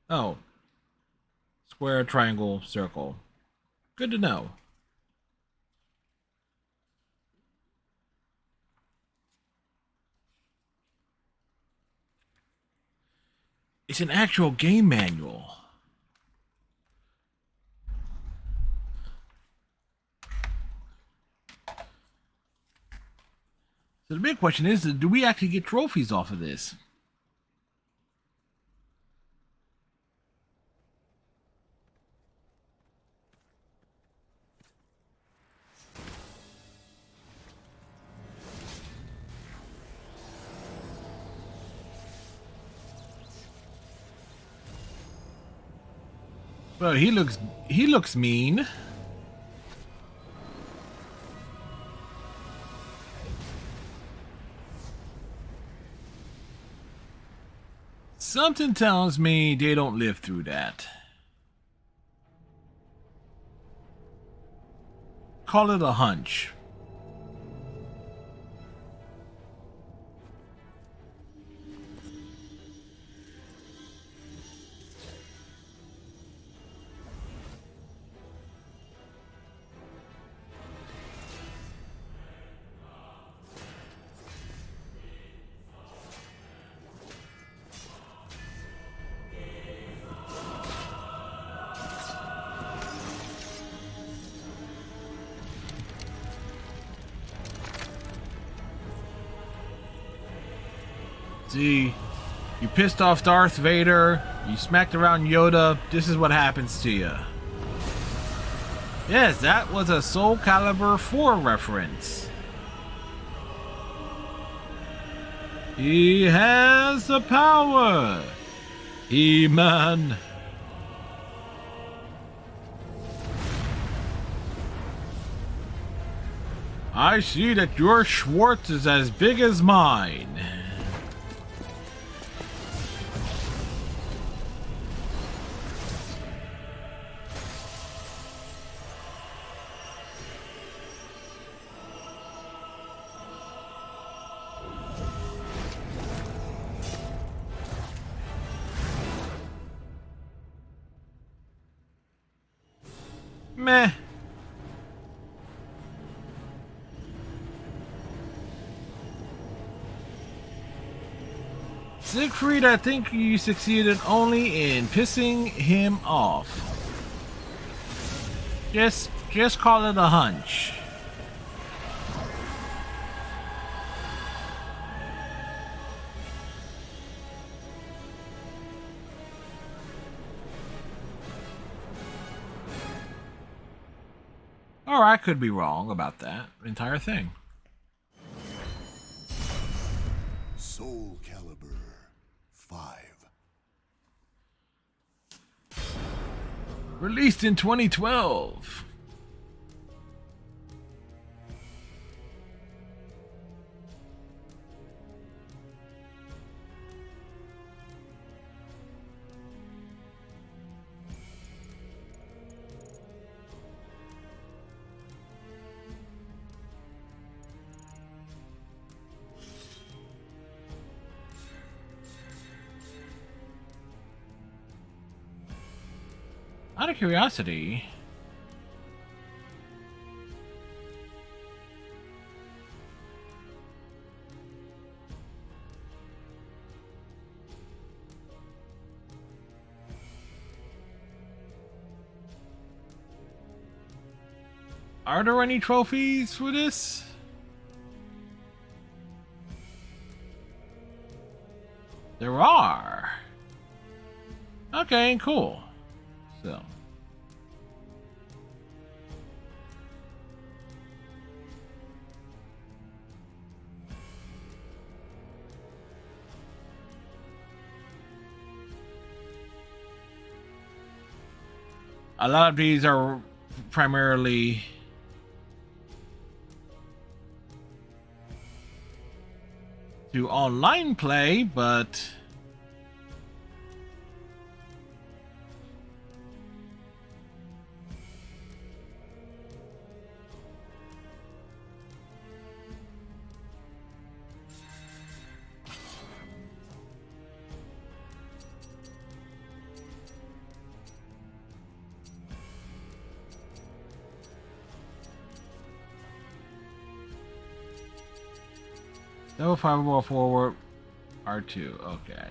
Oh, square, triangle, circle. Good to know. It's an actual game manual. So the big question is, do we actually get trophies off of this? Well, he looks mean. Something tells me they don't live through that. Call it a hunch. See, you pissed off Darth Vader, you smacked around Yoda, this is what happens to you. Yes, that was a SoulCalibur 4 reference. He has the power! He-Man! I see that your Schwartz is as big as mine. Meh. Siegfried, I think you succeeded only in pissing him off. Just call it a hunch. Or I could be wrong about that entire thing. SoulCalibur 5. Released in 2012. Out of curiosity, are there any trophies for this? There are. Okay, cool. So. A lot of these are primarily to online play, but Double fireball forward. R2. Okay.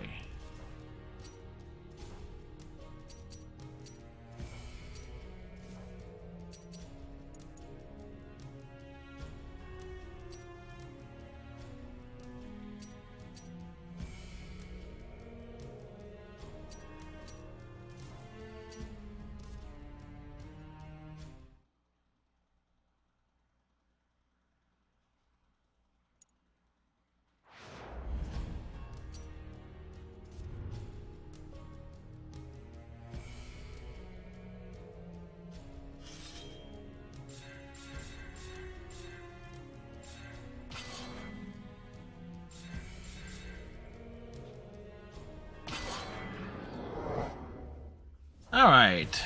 All right.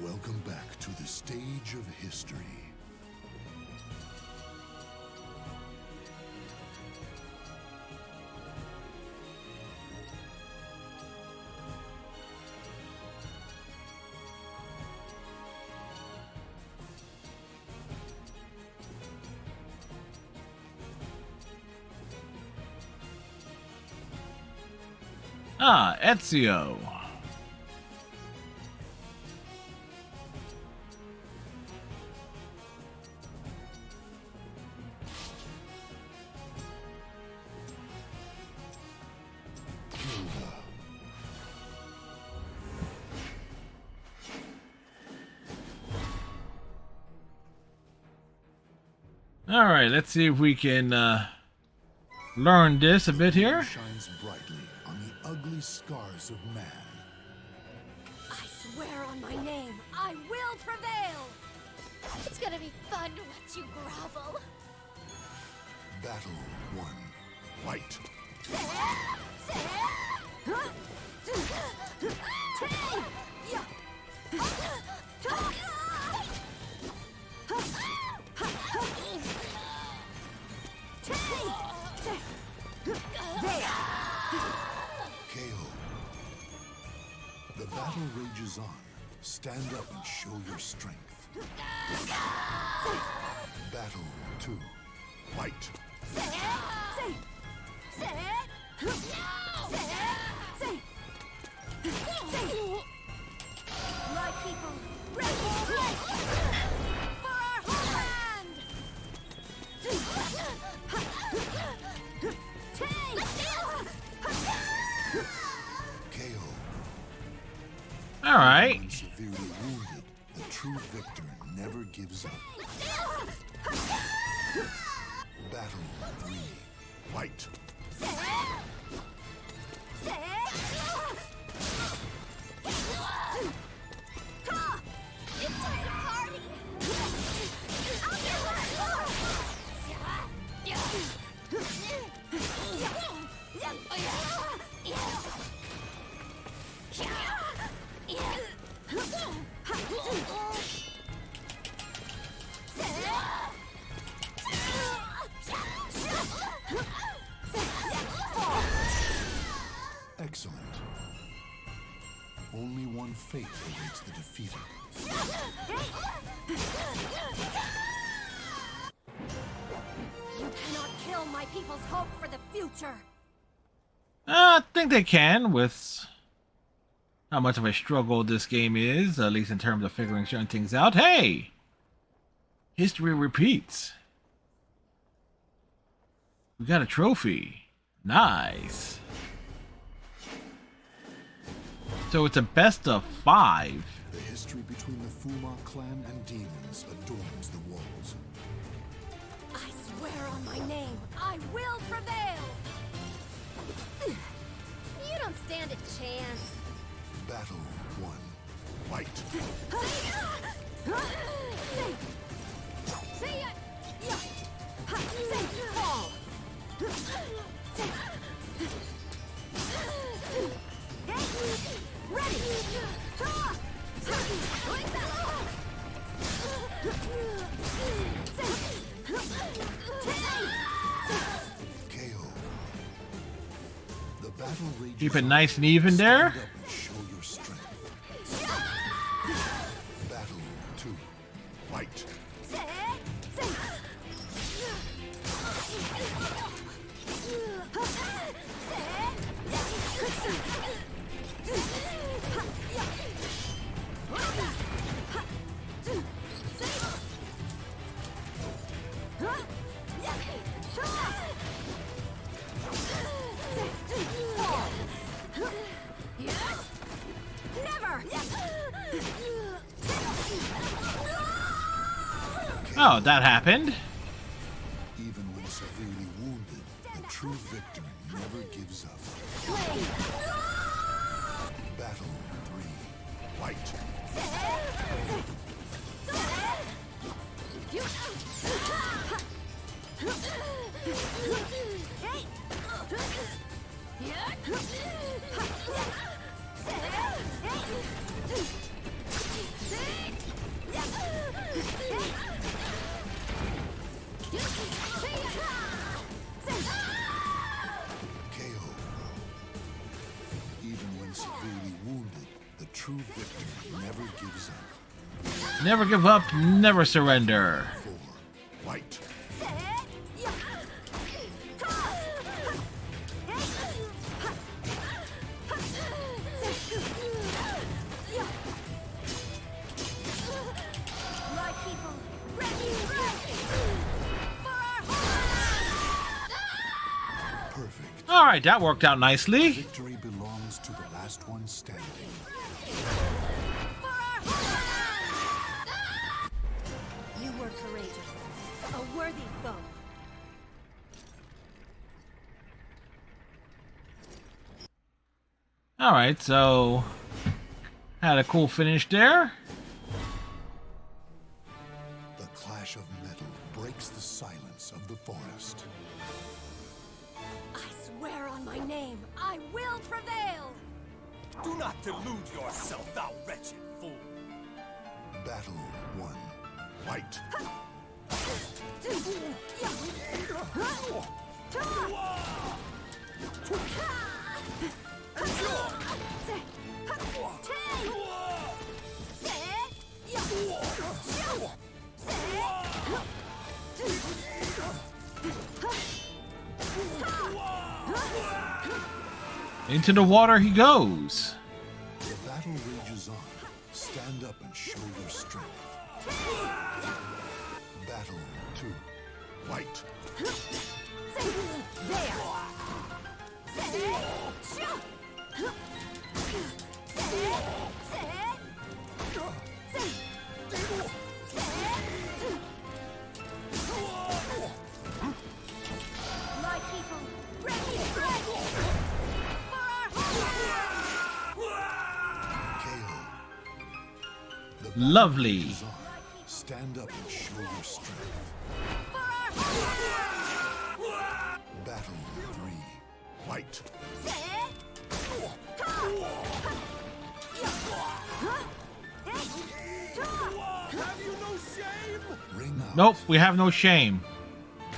Welcome back to the stage of history. Ah, Ezio. All right, let's see if we can learn this a bit here. Shines brightly on the ugly scars of man. I swear on my name, I will prevail! It's gonna be fun to watch you grovel. Battle 1. Fight. KO. The battle rages on. Stand up and show your strength. Battle 2. Fight. My people, ready for our homeland! KO. All right. When severely wounded, the true victor never gives up. Battle 3. Fight. It's time to party! I'll get Excellent. Only one fate awaits the defeated. You cannot kill my people's hope for the future! I think they can with how much of a struggle this game is, at least in terms of figuring certain things out. Hey! History repeats. We got a trophy. Nice. So it's a best of 5. The history between the Fuma clan and demons adorns the walls. I swear on my name, I will prevail! You don't stand a chance. Battle 1. Fight. KO. The battle rages Keep it on. nice and even there. Stand up and show your strength. Oh, that happened. Even when severely wounded, the true victor never gives up. Battle 3. Fight. KO. Even when severely wounded, the true victor never gives up. Never give up, never surrender. 4. Fight. My people, ready, ready for our Perfect. All right, that worked out nicely. Victory belongs to the last one standing. You were courageous, a worthy foe. All right, so had a cool finish there. The clash of metal breaks the silence of the forest. I swear on my name, I will prevail! Do not delude yourself, thou wretched fool! Battle 1. Fight. Into the water he goes. The battle rages on. Stand up and show your strength. Battle 2. Fight. My people, ready, ready for our KO. The battle Lovely. rages on. Stand up and show your strength. Battle 3. Fight. Have you no shame? Ring out. Nope, we have no shame.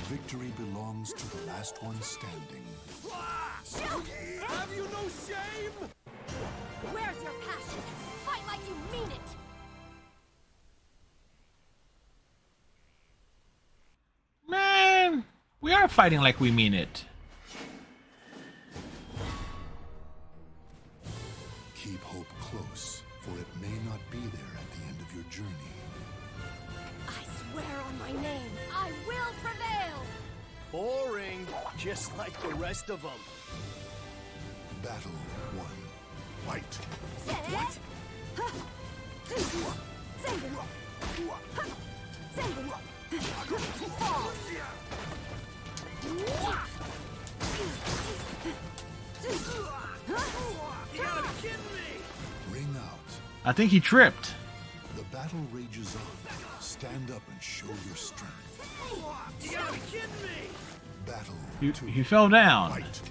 Victory belongs to the last one standing. Have you no shame? Where's your passion? Fight like you mean it! Man, we are fighting like we mean it. Keep hope close, for it may not be there at the end of your journey. I swear on my name, I will prevail! Boring, just like the rest of them. Battle 1. Fight. What? You gotta be kidding me! Ring out. I think he tripped. The battle rages on. Stand up and show your strength. You gotta be kidding me! Battle He, 2. he fell down. Fight.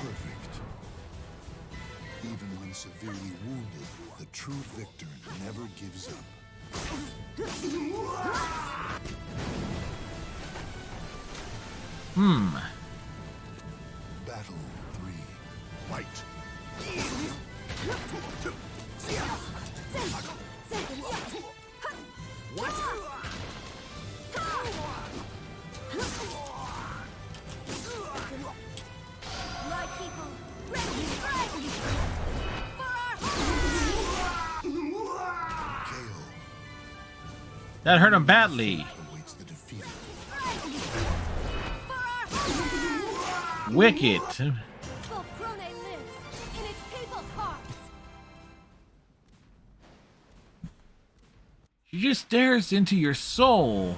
Perfect. Even when severely wounded, the true victor never gives up. Battle 3. Fight. My people, ready, ready for our KO. That hurt him badly. Awaits the defeated. Wicked. Volcrone lives in its people's hearts. She just stares into your soul.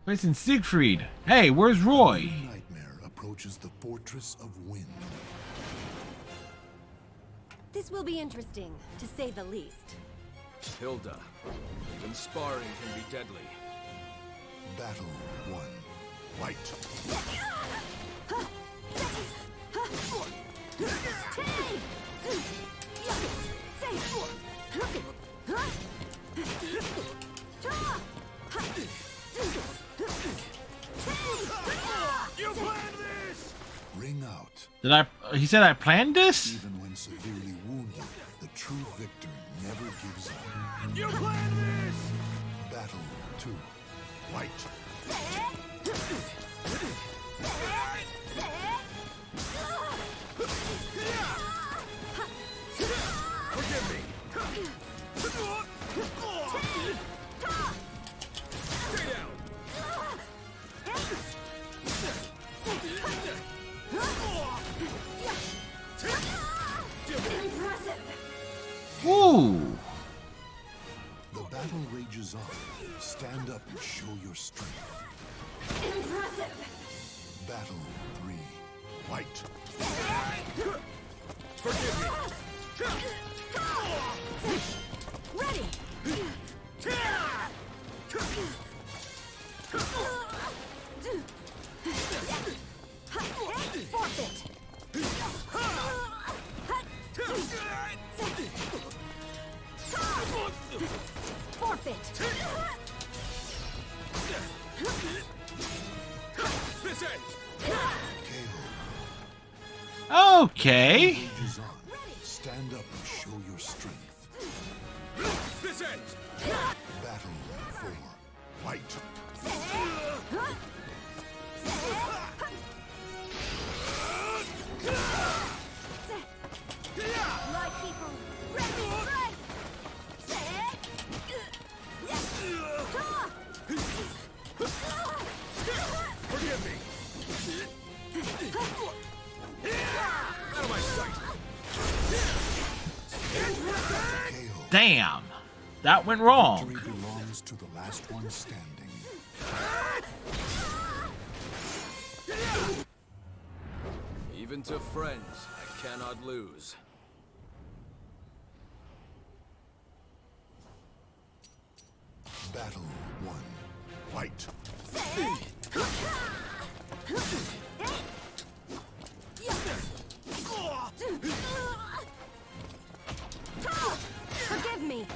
Facing Siegfried. Hey, where's Roy? Nightmare approaches the Fortress of Wind. This will be interesting, to say the least. Hilda, even sparring can be deadly. Battle 1. Fight. You planned this! Ring out. Did I? He said I planned this? Even when severely wounded, the true victor never gives up. You planned this! Battle 2. Fight. Forgive me! Stay down! Ooh. The battle rages on. Stand up and show your strength. Battle 3. Fight. Forgive me! Ready! Forfeit! Forfeit! This end! KO. Okay. Rages on. Stand up and show your strength. This end! Battle 4. Fight. My people, ready, right! Forgive me! Out of my sight! KO. Damn. That went wrong. Victory belongs to the last one standing. Even to friends, I cannot lose. Battle 1. Fight. Forgive me!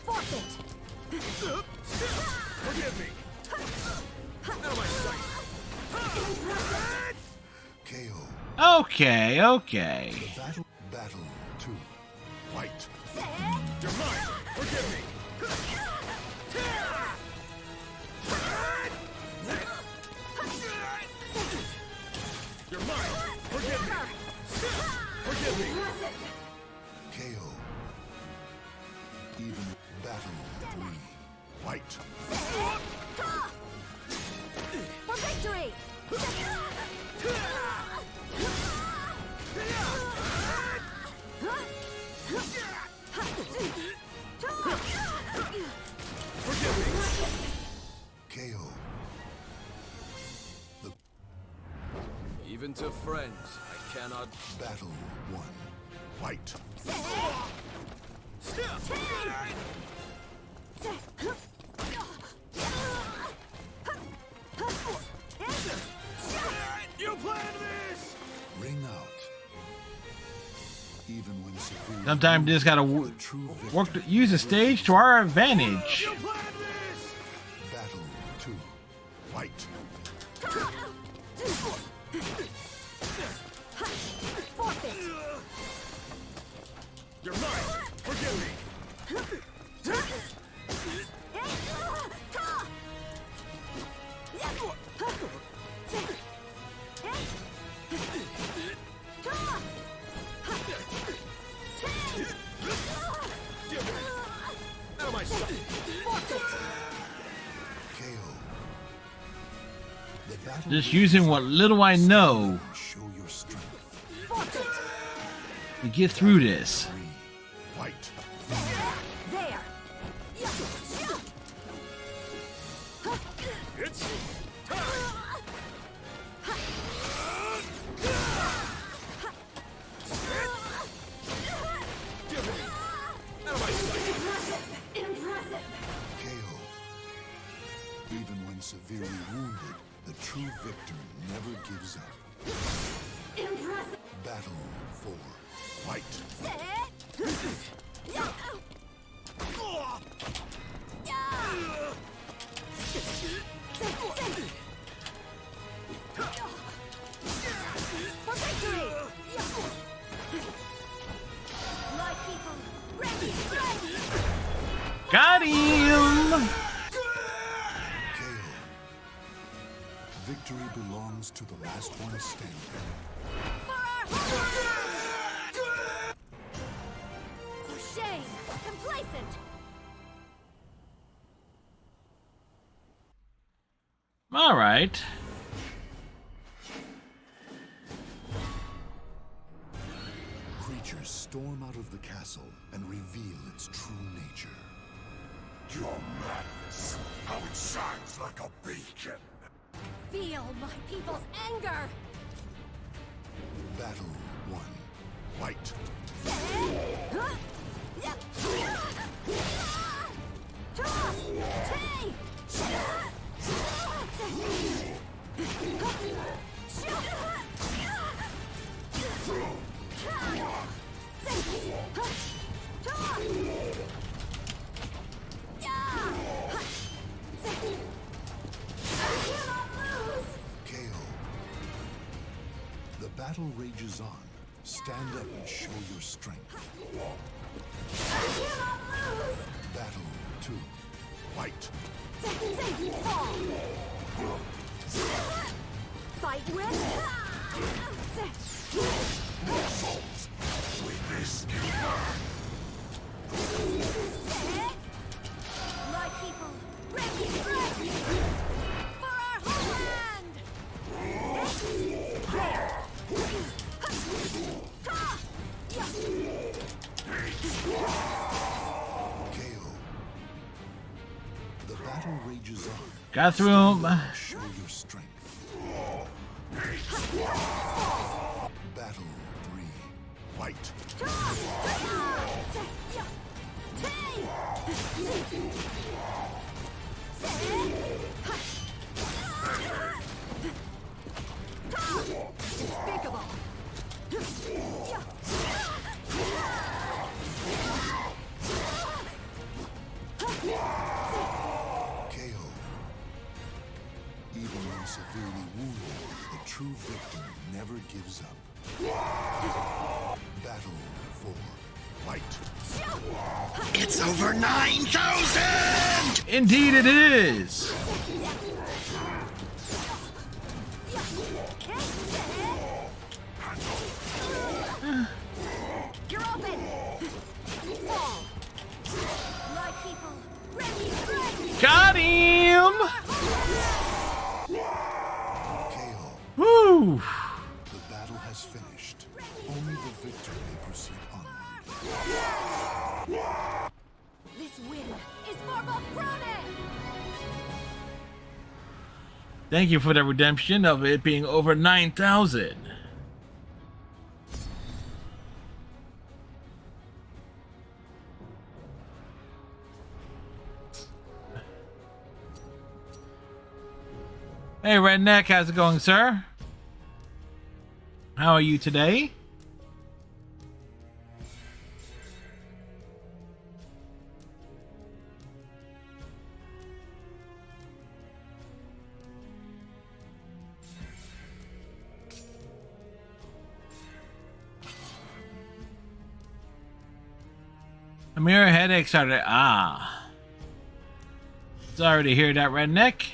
Forfeit! Forgive me! Out of my sight! KO. Okay, okay. Battle 2. Fight. You're mine! Forgive me! You're mine! Forgive me! Forgive me! KO. Even. Battle 3. Fight. For victory! Forgive me! KO. The Even to friends, I cannot. battle 1. Fight. You planned this! Ring out. Even when severe. Sometimes you just gotta the true victor. work to use the stage to our advantage. You planned this! Battle 2. Fight. Forfeit! You're mine! Forgive me! Out of my sight. KO. The battle Just using what little I know show your strength. to get through this. Fight. There. It's out of my sight. Impressive. KO. Even when severely wounded, the true victor never gives up. Impressive. Battle 4. Fight. For victory! My people, ready, ready! Got him! KO. Victory belongs to the last one standing. For our homeland! For shame! Complacent! All right. Creatures storm out of the castle and reveal its true nature. Your madness, how it shines like a beacon. Feel my people's anger! Battle 1. Fight. KO. The battle rages on. Stand up and show your strength. Battle 2. Fight. Fight with... My people, ready, ready! For our homeland! KO. The battle rages on. Got through him. Show your strength. Battle 3. Fight. Despicable! KO. Even when severely wounded, the true victor never gives up. Battle 4. Fight. It's over 9,000! Indeed it is. You're open! Fall! My people, ready, ready! Got him! KO. Woo! The battle has finished. Only the victor may proceed onward. This win is for Volcrone! Thank you for the redemption of it being over 9,000. Hey, Redneck, how's it going, sir? How are you today? A mirror headache started. Ah. Sorry to hear that, redneck.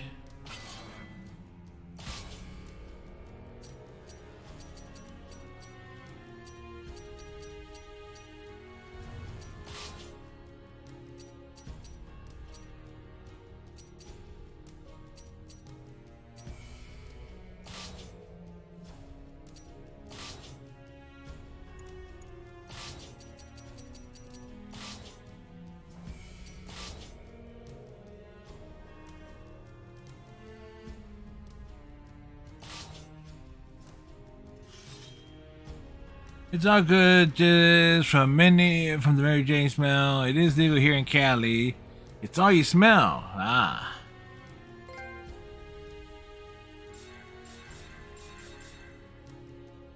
It's all good, just from the Mary Jane smell. It is legal here in Cali. It's all you smell. Ah.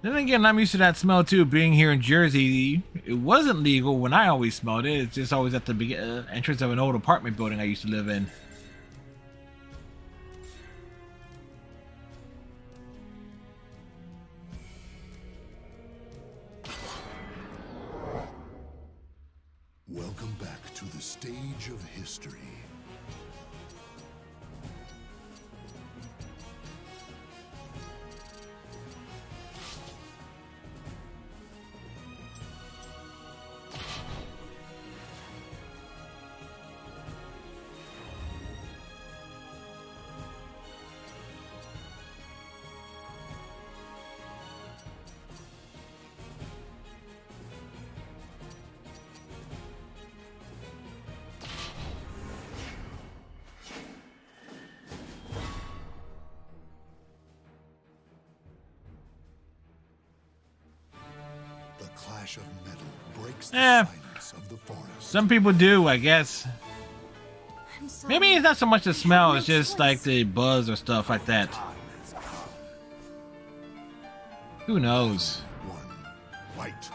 Then again, I'm used to that smell too. Being here in Jersey, it wasn't legal when I always smelled it. It's just always at the entrance of an old apartment building I used to live in. Welcome back to the stage of history. The clash of metal breaks the silence of the forest. Some people do, I guess. I'm sorry. Maybe it's not so much the smell, it's just like the buzz or stuff like that. Who knows? One, fight.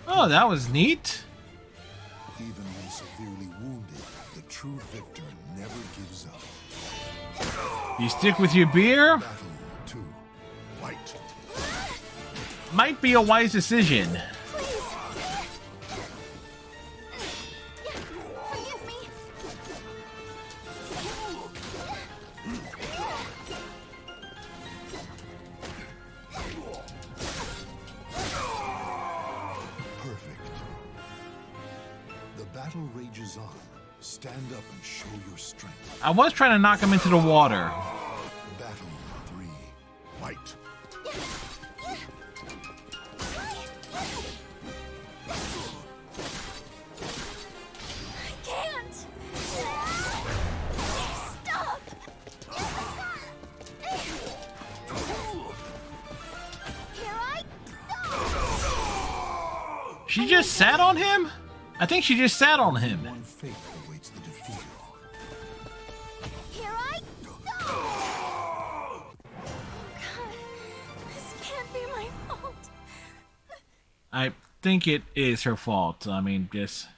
Oh, that was neat. Even when severely wounded, the true victor never gives up. You stick with your beer? Battle 2. Fight. Might be a wise decision. Please. Forgive me. Perfect. The battle rages on. Stand up and show your strength. I was trying to knock him into the water. Battle 3. Fight. I can't. Stop. Here I go. She just sat on him? I think she just sat on him. One fate awaits the defeated. Here I go. God, this can't be my fault. I think it is her fault. I mean, just...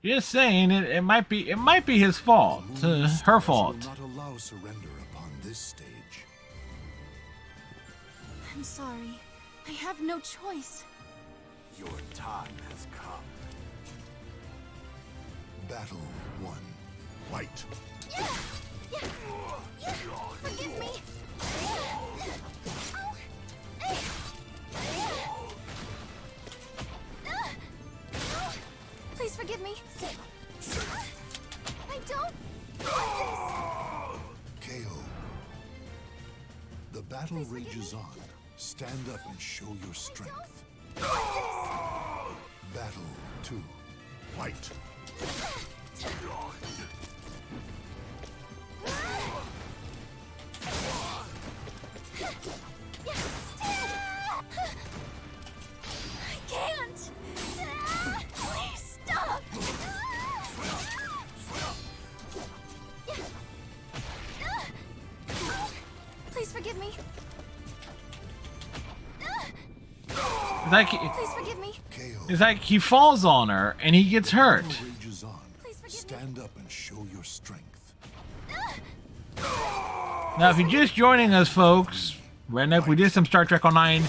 Just saying, it might be his fault, her fault. Will not allow surrender upon this stage. I'm sorry. I have no choice. Your time has come. Battle 1. Fight. Forgive me. Please forgive me. I don't want KO. The battle rages on. Stand up and show your strength. Battle 2. Fight. I can't. Please stop. me. It's like Please forgive me. KO. it's like he falls on her and he gets hurt. The battle rages on. Please forgive me. Stand up and show your strength. Now, if you're just joining us, folks, we did some Star Trek Online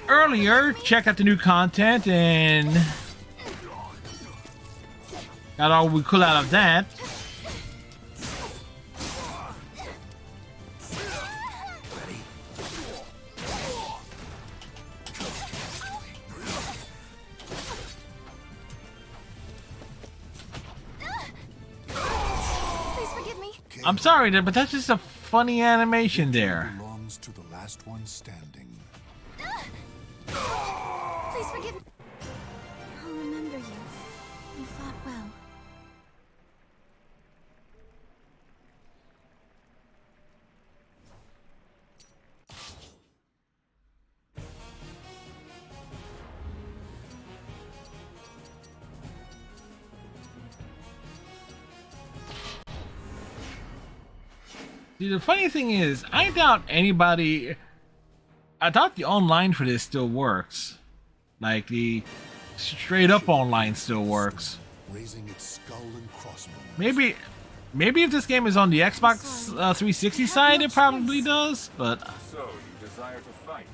earlier. Check out the new content and got all we could out of that. Please forgive me. I'm sorry, but that's just a funny animation there. Belongs to the last one standing. Please forgive me. I'll remember you. You fought well. See, the funny thing is, I doubt anybody. I thought the online for this still works. Like, the straight up online still works. Raising its skull and crossbones. Maybe if this game is on the Xbox 360 side, it probably does, but So, you desire to fight?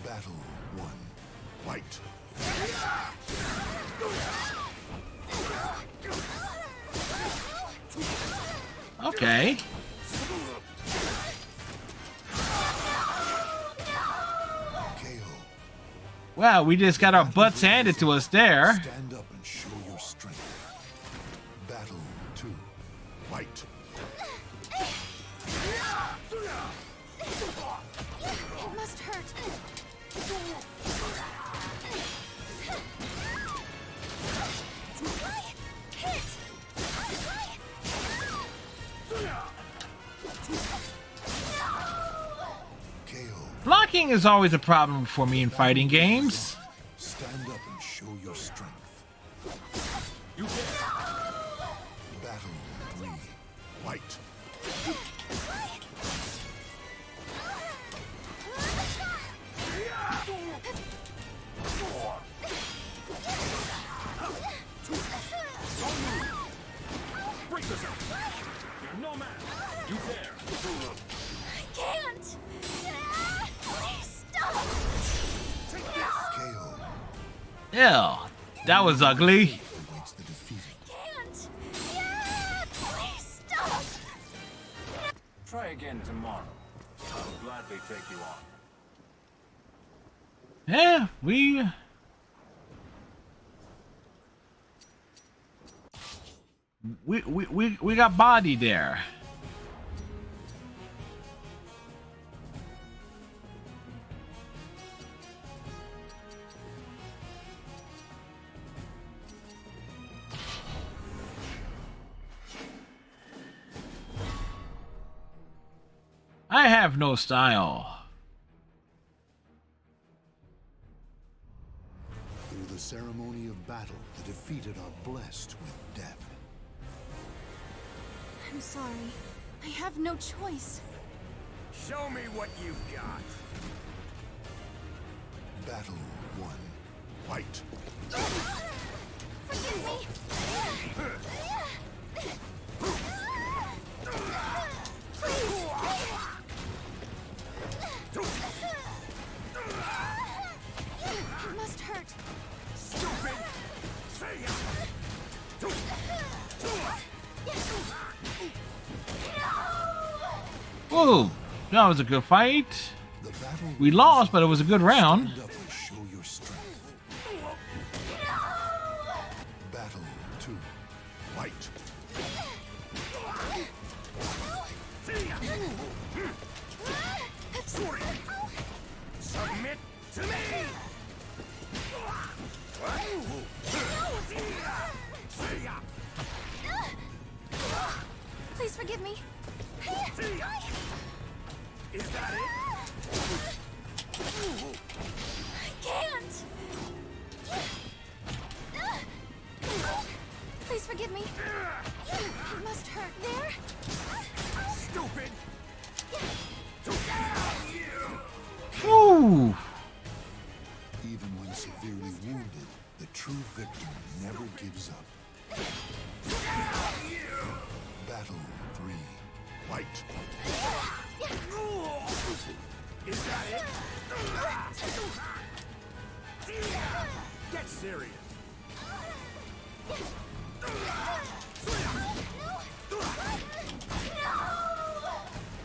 Battle 1. Fight. okay. KO. Well, we just got our butts handed to us there. Stand up and show your strength. Battle 2. Fight. It must hurt. Hit. KO. Blocking is always a problem for me in fighting games. Stand up and show your strength. Battle 3. Fight. Break this up! You're no man! You dare! I can't. Please stop. KO. Ew, that was ugly. Awaits the defeated. Can't. Please stop. Try again tomorrow. I'll gladly take you on. Yeah, we got body there. I have no style. Through the ceremony of battle, the defeated are blessed with death. I'm sorry. I have no choice. Show me what you've got. Battle 1. Fight. Forgive me. It must hurt. Stupid! Say it! Whoa, that was a good fight. The battle We lost, but it was a good round. Stand up and show your strength. Battle 2. Fight. Submit to me! Please forgive me. Is that it? I can't. Please forgive me. It must hurt. There. Stupid! Ooh. Even when severely wounded, the true victor never gives up. Battle 3. Fight. Is that it? Get serious.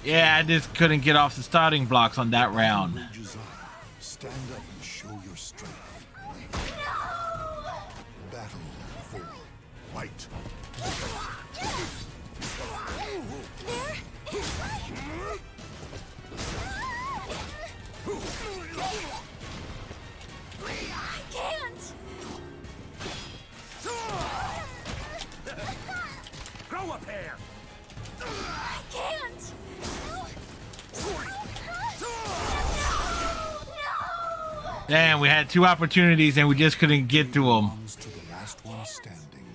Yeah, I just couldn't get off the starting blocks on that round. Rages on. Stand up and show your strength. Battle 4. Fight. I can't! Grow a pair. I can't! Damn, we had 2 opportunities and we just couldn't get to them. Belongs to the last one standing.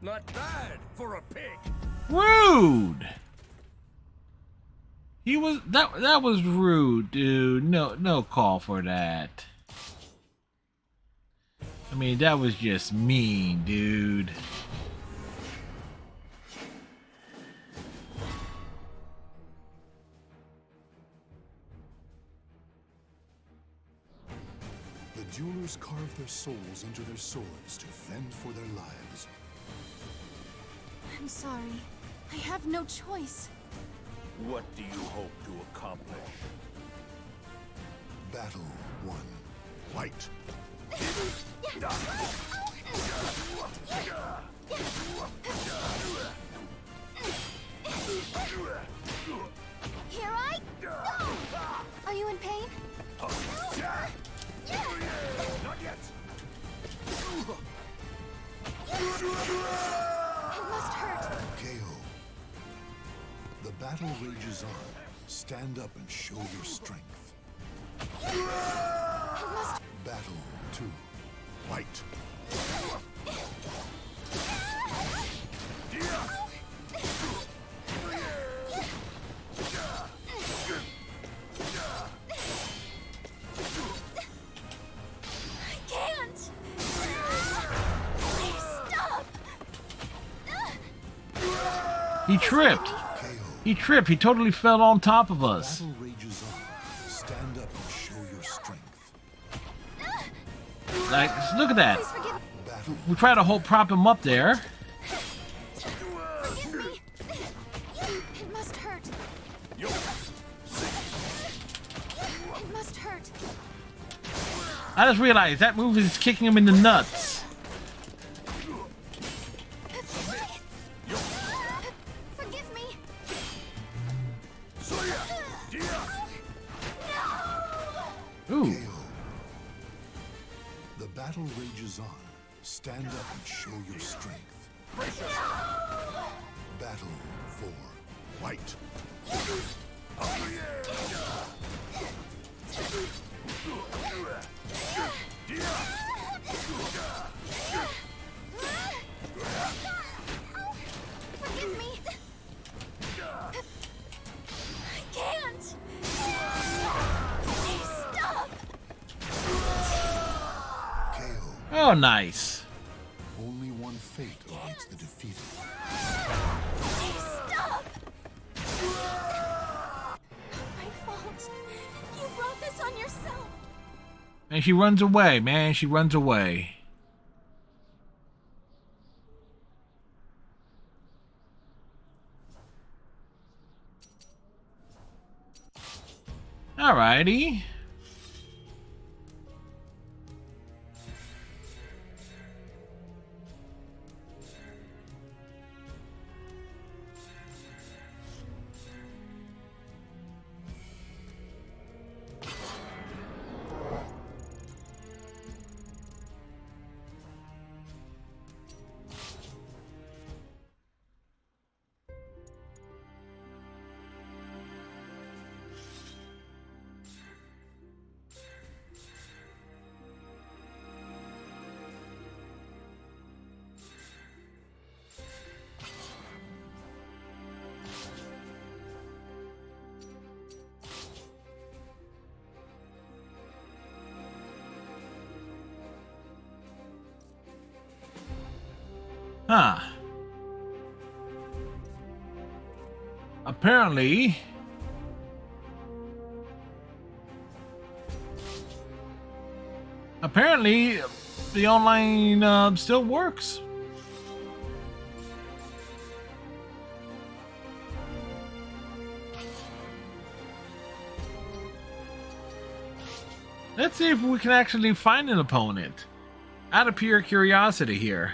Not bad for a pig. Rude. He was that was rude, dude. No call for that. I mean, that was just mean, dude. The jewelers carve their souls into their swords to fend for their lives. I'm sorry. I have no choice. What do you hope to accomplish? Battle 1. Fight. Here I go! Are you in pain? Not yet. It must hurt. KO. The battle rages on. Stand up and show your strength. It must... Battle 2. Fight. I can't! Please stop! He tripped. KO. He tripped. He totally fell on top of us. Battle rages on. Stand up and show your strength. Like, look at that. Please forgive me. Battle. We tried to prop him up there. Forgive me. It must hurt. It must hurt. I just realized that move is kicking him in the nuts. Forgive me. Ooh. KO. The battle rages on. Stand up and show your strength. Battle 4. Fight. Forgive me. I can't. Please stop. KO. Oh, nice. Only one fate awaits the defeated. Please stop. My fault. You brought this on yourself. And she runs away, man. She runs away. Alrighty. Huh. Apparently... Apparently, the online still works. Let's see if we can actually find an opponent. Out of pure curiosity here.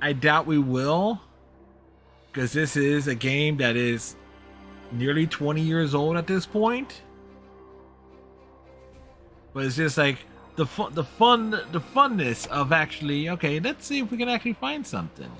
I doubt we will, because this is a game that is nearly 20 years old at this point. But it's just like the funness of actually, okay, let's see if we can actually find something.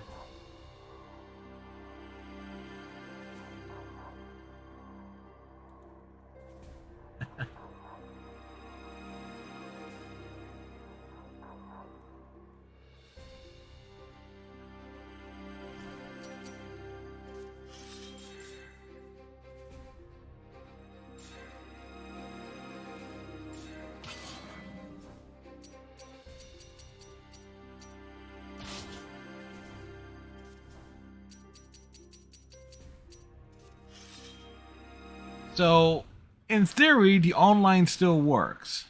So, in theory, the online still works.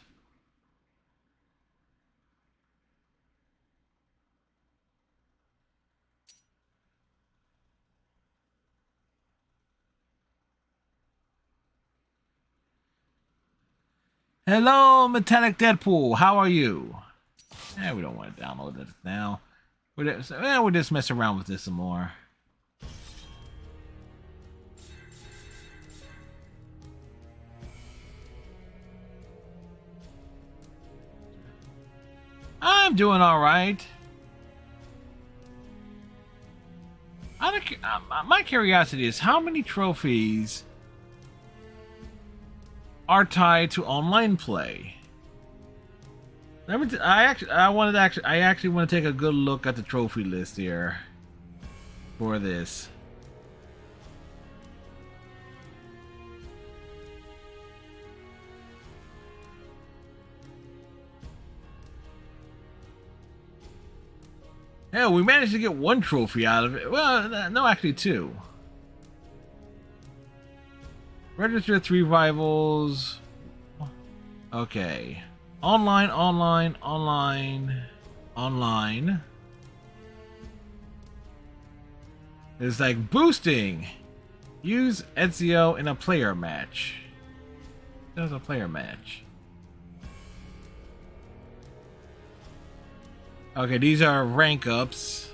Hello, Metallic Deadpool. How are you? We don't want to download this now. We'll just mess around with this some more. I'm doing all right. My curiosity is how many trophies are tied to online play. I actually want to take a good look at the trophy list here for this. Yeah, we managed to get one trophy out of it. Well, no, actually two. Register 3 rivals. Okay. Online. It's like boosting. Use Ezio in a player match. There's a player match. Okay, these are rank ups.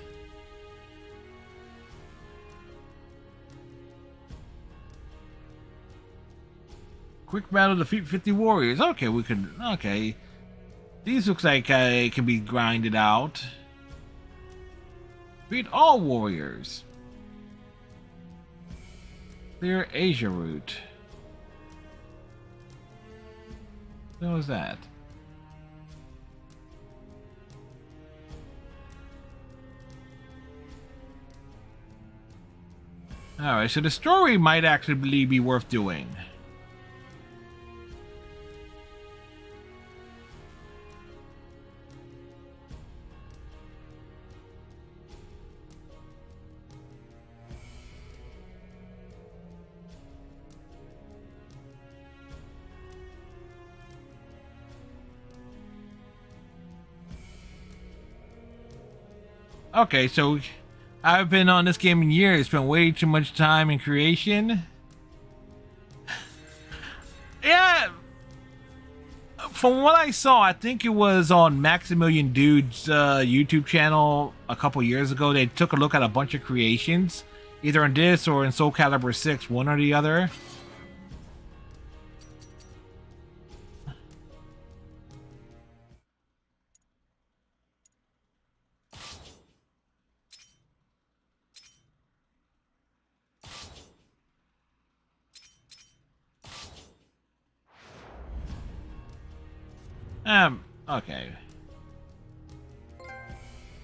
Quick battle, defeat 50 warriors. Okay, we can. Okay, these looks like can be grinded out. Beat all warriors. Clear Asia route. What was that? Alright, so the story might actually be worth doing. Okay, so I've been on this game in years, spent way too much time in creation. Yeah, from what I saw, I think it was on Maximilian Dude's YouTube channel a couple years ago. They took a look at a bunch of creations, either in this or in SoulCalibur 6, one or the other. Okay.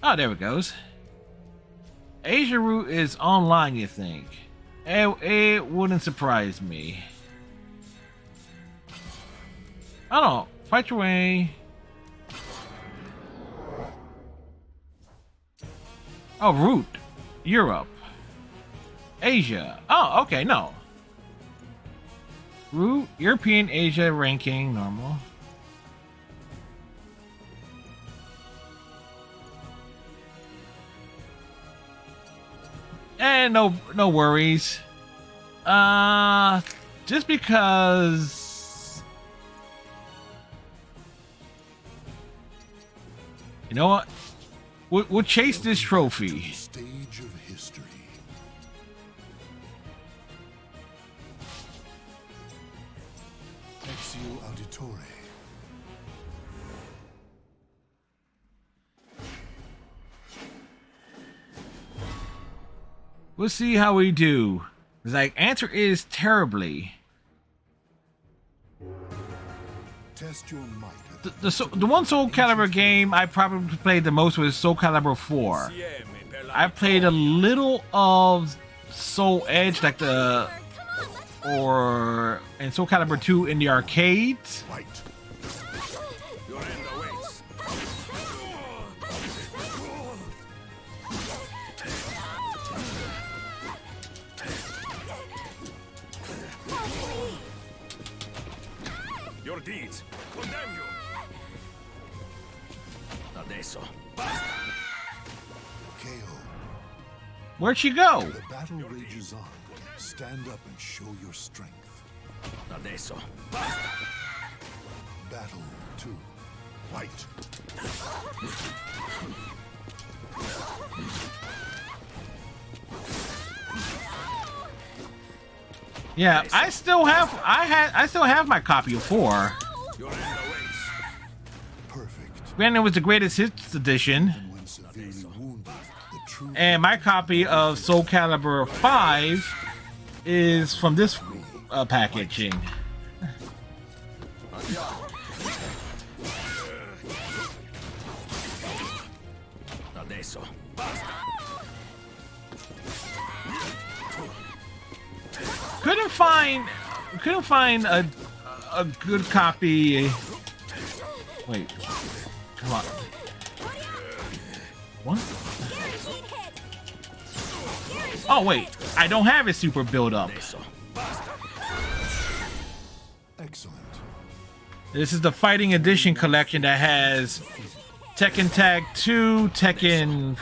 Oh, there it goes. Asia route is online, you think? It wouldn't surprise me. I don't know. Fight your way. Oh, route. Europe. Asia. Oh, okay, no. Route, European, Asia, ranking, normal. And no worries. Just because, you know what? We'll chase this trophy. Stage of history. Exio Auditore. We'll see how we do. It's like, answer is terribly. Test your might at The one SoulCalibur game I probably played the most was SoulCalibur 4. I played a little of Soul Edge, like the, or and SoulCalibur 2 in the arcades. fight. Your end awaits. Your deeds condemn you. Adesso. Basta. KO. Where'd she go? The battle rages on. Stand up and show your strength. Adesso. Basta. Battle 2. Fight. Yeah, I still have my copy of 4. Your end awaits. Perfect. Granted, it was the greatest hits edition, When severely wounded, the true and my copy of SoulCalibur 5 is from this packaging. Adesso. Basta. Couldn't find a good copy. Wait, come on. What? Oh wait, I don't have a super build up. Adesso. Basta. excellent. This is the Fighting Edition collection that has Tekken Tag 2, Tekken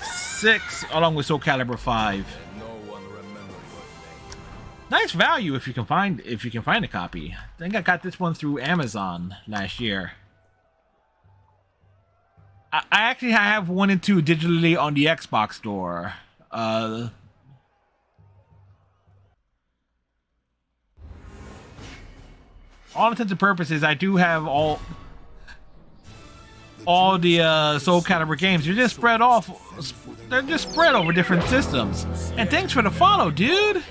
6, along with SoulCalibur 5. No one remembers your name. Nice value if you can find a copy. I think I got this one through Amazon last year. I actually have 1 and 2 digitally on the Xbox store. All intents and purposes, I do have all the SoulCalibur games. They're just spread off. They're just spread over different systems. And thanks for the follow, dude.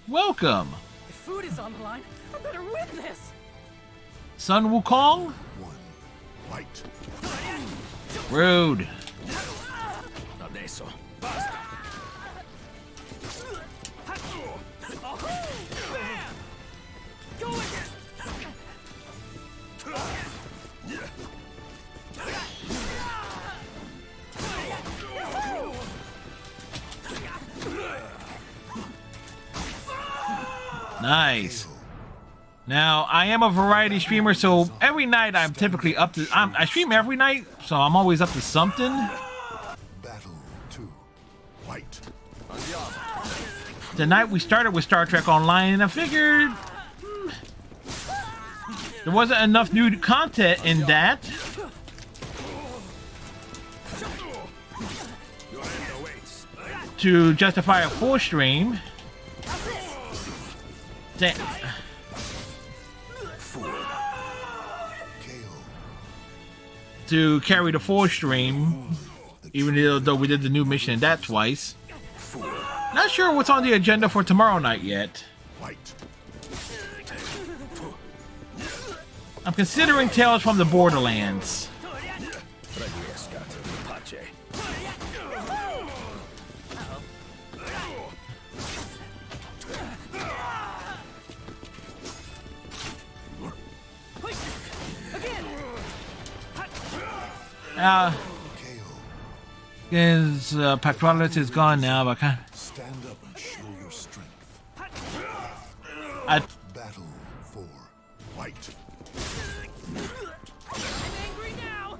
Welcome, If food is on the line, I better win this. Sun Wukong. 1. Fight. Rude. Adesso. Basta. Go again. Nice. Now, I am a variety streamer, so every night I'm typically up to... I stream every night, so I'm always up to something. Battle 2. Fight. The night we started with Star Trek Online, and I figured... there wasn't enough new content in that. Your end awaits. To justify a full stream. Damn. KO. To carry the full stream, even though we did the new mission in that twice. Not sure what's on the agenda for tomorrow night yet. Fight. I'm considering Tales from the Borderlands. KO. His pectoralis is gone now, but Stand up and show your strength. I Battle for fight. I'm angry now.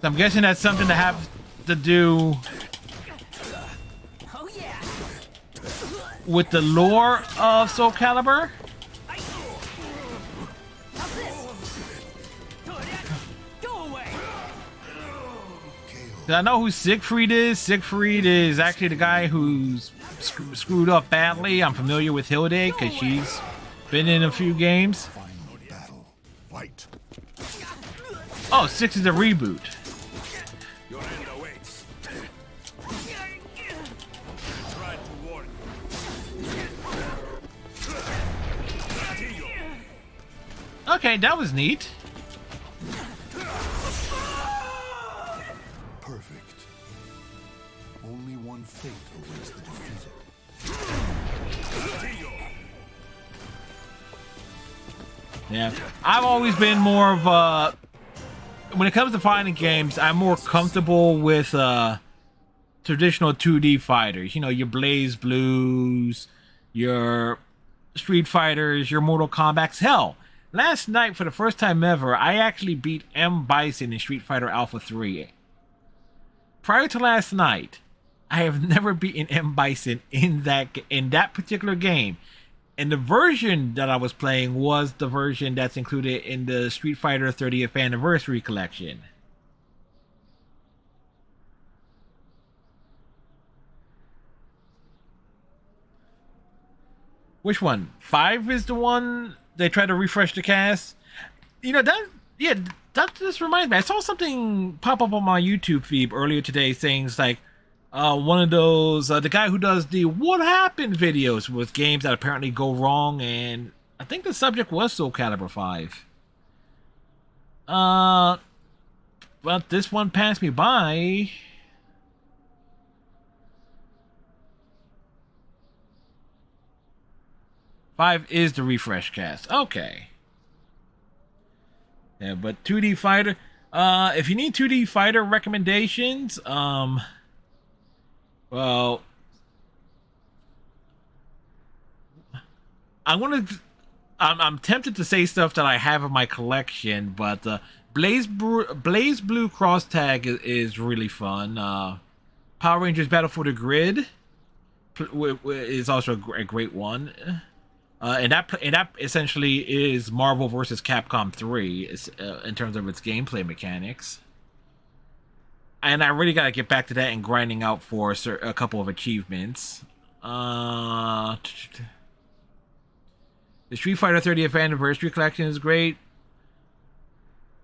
I'm guessing that's something to have to do Oh yeah. with the lore of SoulCalibur. How's this? Go away. I know who Siegfried is. Siegfried is actually the guy who's screwed up badly. I'm familiar with Hilde because she's been in a few games. Final battle. Fight. Oh, 6 is a reboot. Your end awaits. Try to warn you. Okay, that was neat. Perfect. Only one fate awaits the defeated. Yeah, I've always been more of a... When it comes to fighting games, I'm more comfortable with traditional 2D fighters. You know, your Blaze Blues, your Street Fighters, your Mortal Kombats. Hell, last night, for the first time ever, I actually beat M. Bison in Street Fighter Alpha 3. Prior to last night, I have never beaten M. Bison in that particular game. And the version that I was playing was the version that's included in the Street Fighter 30th Anniversary Collection. Which one? 5 is the one they try to refresh the cast? You know, that just reminds me. I saw something pop up on my YouTube feed earlier today saying it's like, one of those, the guy who does the What Happened videos with games that apparently go wrong, and I think the subject was SoulCalibur 5. Well, this one passed me by. Five is the refresh cast. Okay. Yeah, but 2D fighter, if you need 2D fighter recommendations, well, I'm tempted to say stuff that I have in my collection, but Blaze Blue Cross Tag is really fun. Power Rangers Battle for the Grid is also a great one. And that essentially is Marvel vs. Capcom 3 in terms of its gameplay mechanics. And I really gotta get back to that and grinding out for a couple of achievements. The Street Fighter 30th Anniversary Collection is great.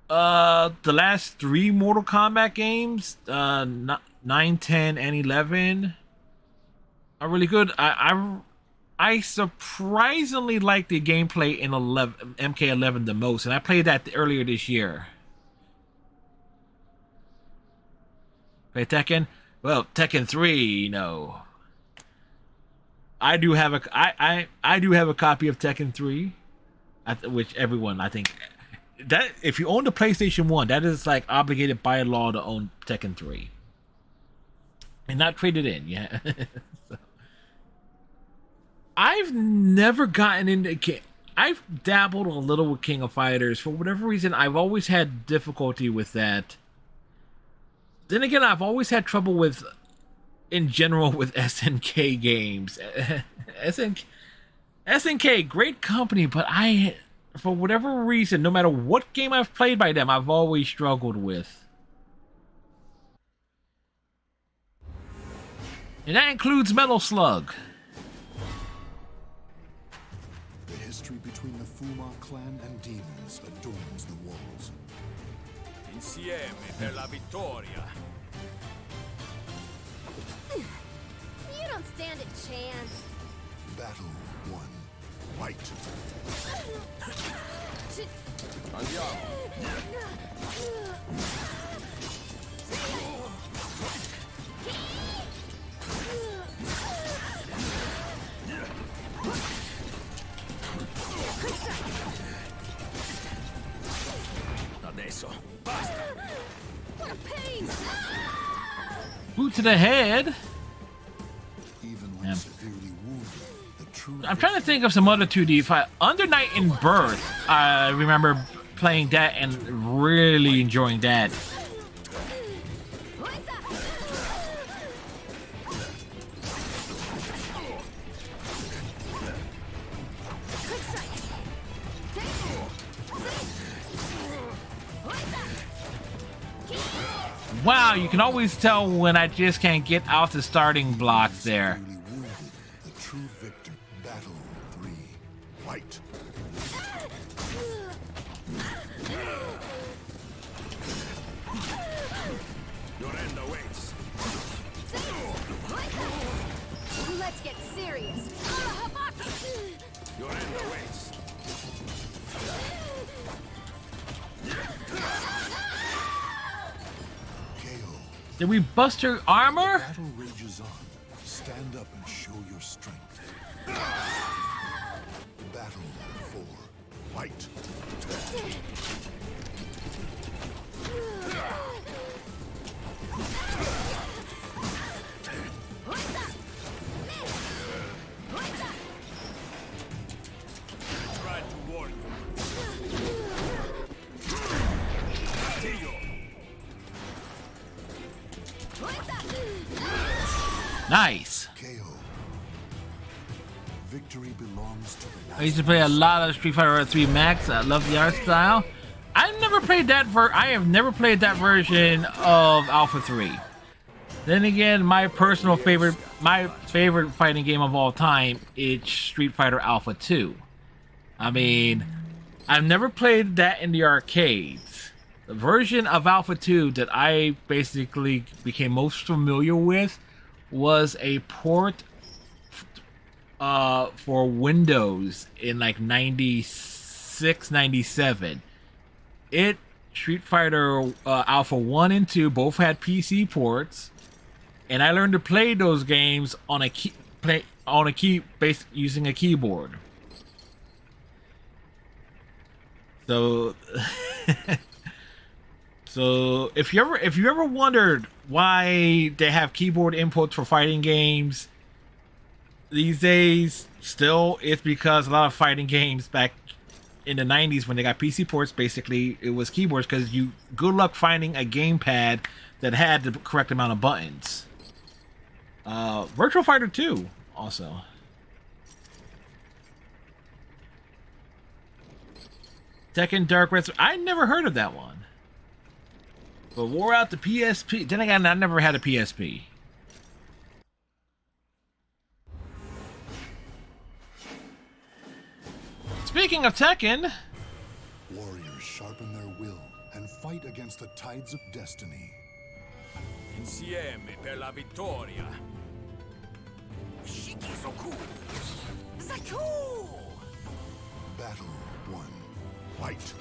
The last 3 Mortal Kombat games, 9, 10, and 11, are really good. I surprisingly like the gameplay in MK11 the most, and I played that earlier this year. Play Tekken? Well, Tekken 3, you know. I do have a copy of Tekken 3, which everyone, I think, that if you own the PlayStation 1, that is like obligated by law to own Tekken 3 and not trade it in. Yeah. So, I've never gotten into I've dabbled a little with King of Fighters. For whatever reason, I've always had difficulty with that. Then again, I've always had trouble with, in general, with SNK games. SNK, great company, but for whatever reason, no matter what game I've played by them, I've always struggled with. And that includes Metal Slug. The history between the Fuma clan and demons adorns the walls. Insieme per la vittoria. You don't stand a chance. Battle 1. Fight. Andiamo. Adesso, basta. What a pain! Boot to the head. Even when Yeah. severely wounded, the true I'm trying to think of some other 2D fight. Under Night in Birth, I remember playing that and really enjoying that. Wow, you can always tell when I just can't get out the starting blocks there. severely wounded, the true victor. Battle 3. Fight. Your end awaits. Let's get serious. Your end awaits. KO. Did we bust her armor? Battle rages on. Stand up and show your strength. Battle 4. Fight. Tried to warn you. Castillo. Nice. KO. Victory belongs to the I used to play a lot of Street Fighter 3 Max. I love the art style. I never played that I have never played that version of Alpha 3. Then again, my favorite fighting game of all time is Street Fighter Alpha 2. I mean, I've never played that in the arcades. The version of Alpha 2 that I basically became most familiar with was a port for Windows in like 96, 97. Street Fighter Alpha 1 and 2 both had PC ports, and I learned to play those games on using a keyboard. So so if you ever wondered why they have keyboard inputs for fighting games these days, still it's because a lot of fighting games back in the 90s when they got PC ports, basically it was keyboards, because good luck finding a gamepad that had the correct amount of buttons. Virtual Fighter 2 also. Tekken Dark Red. I never heard of that one. But wore out the PSP. Then again, I never had a PSP. Speaking of Tekken, warriors sharpen their will and fight against the tides of destiny. Insieme per la vittoria. Shikizoku. Saku. Battle 1. Fight.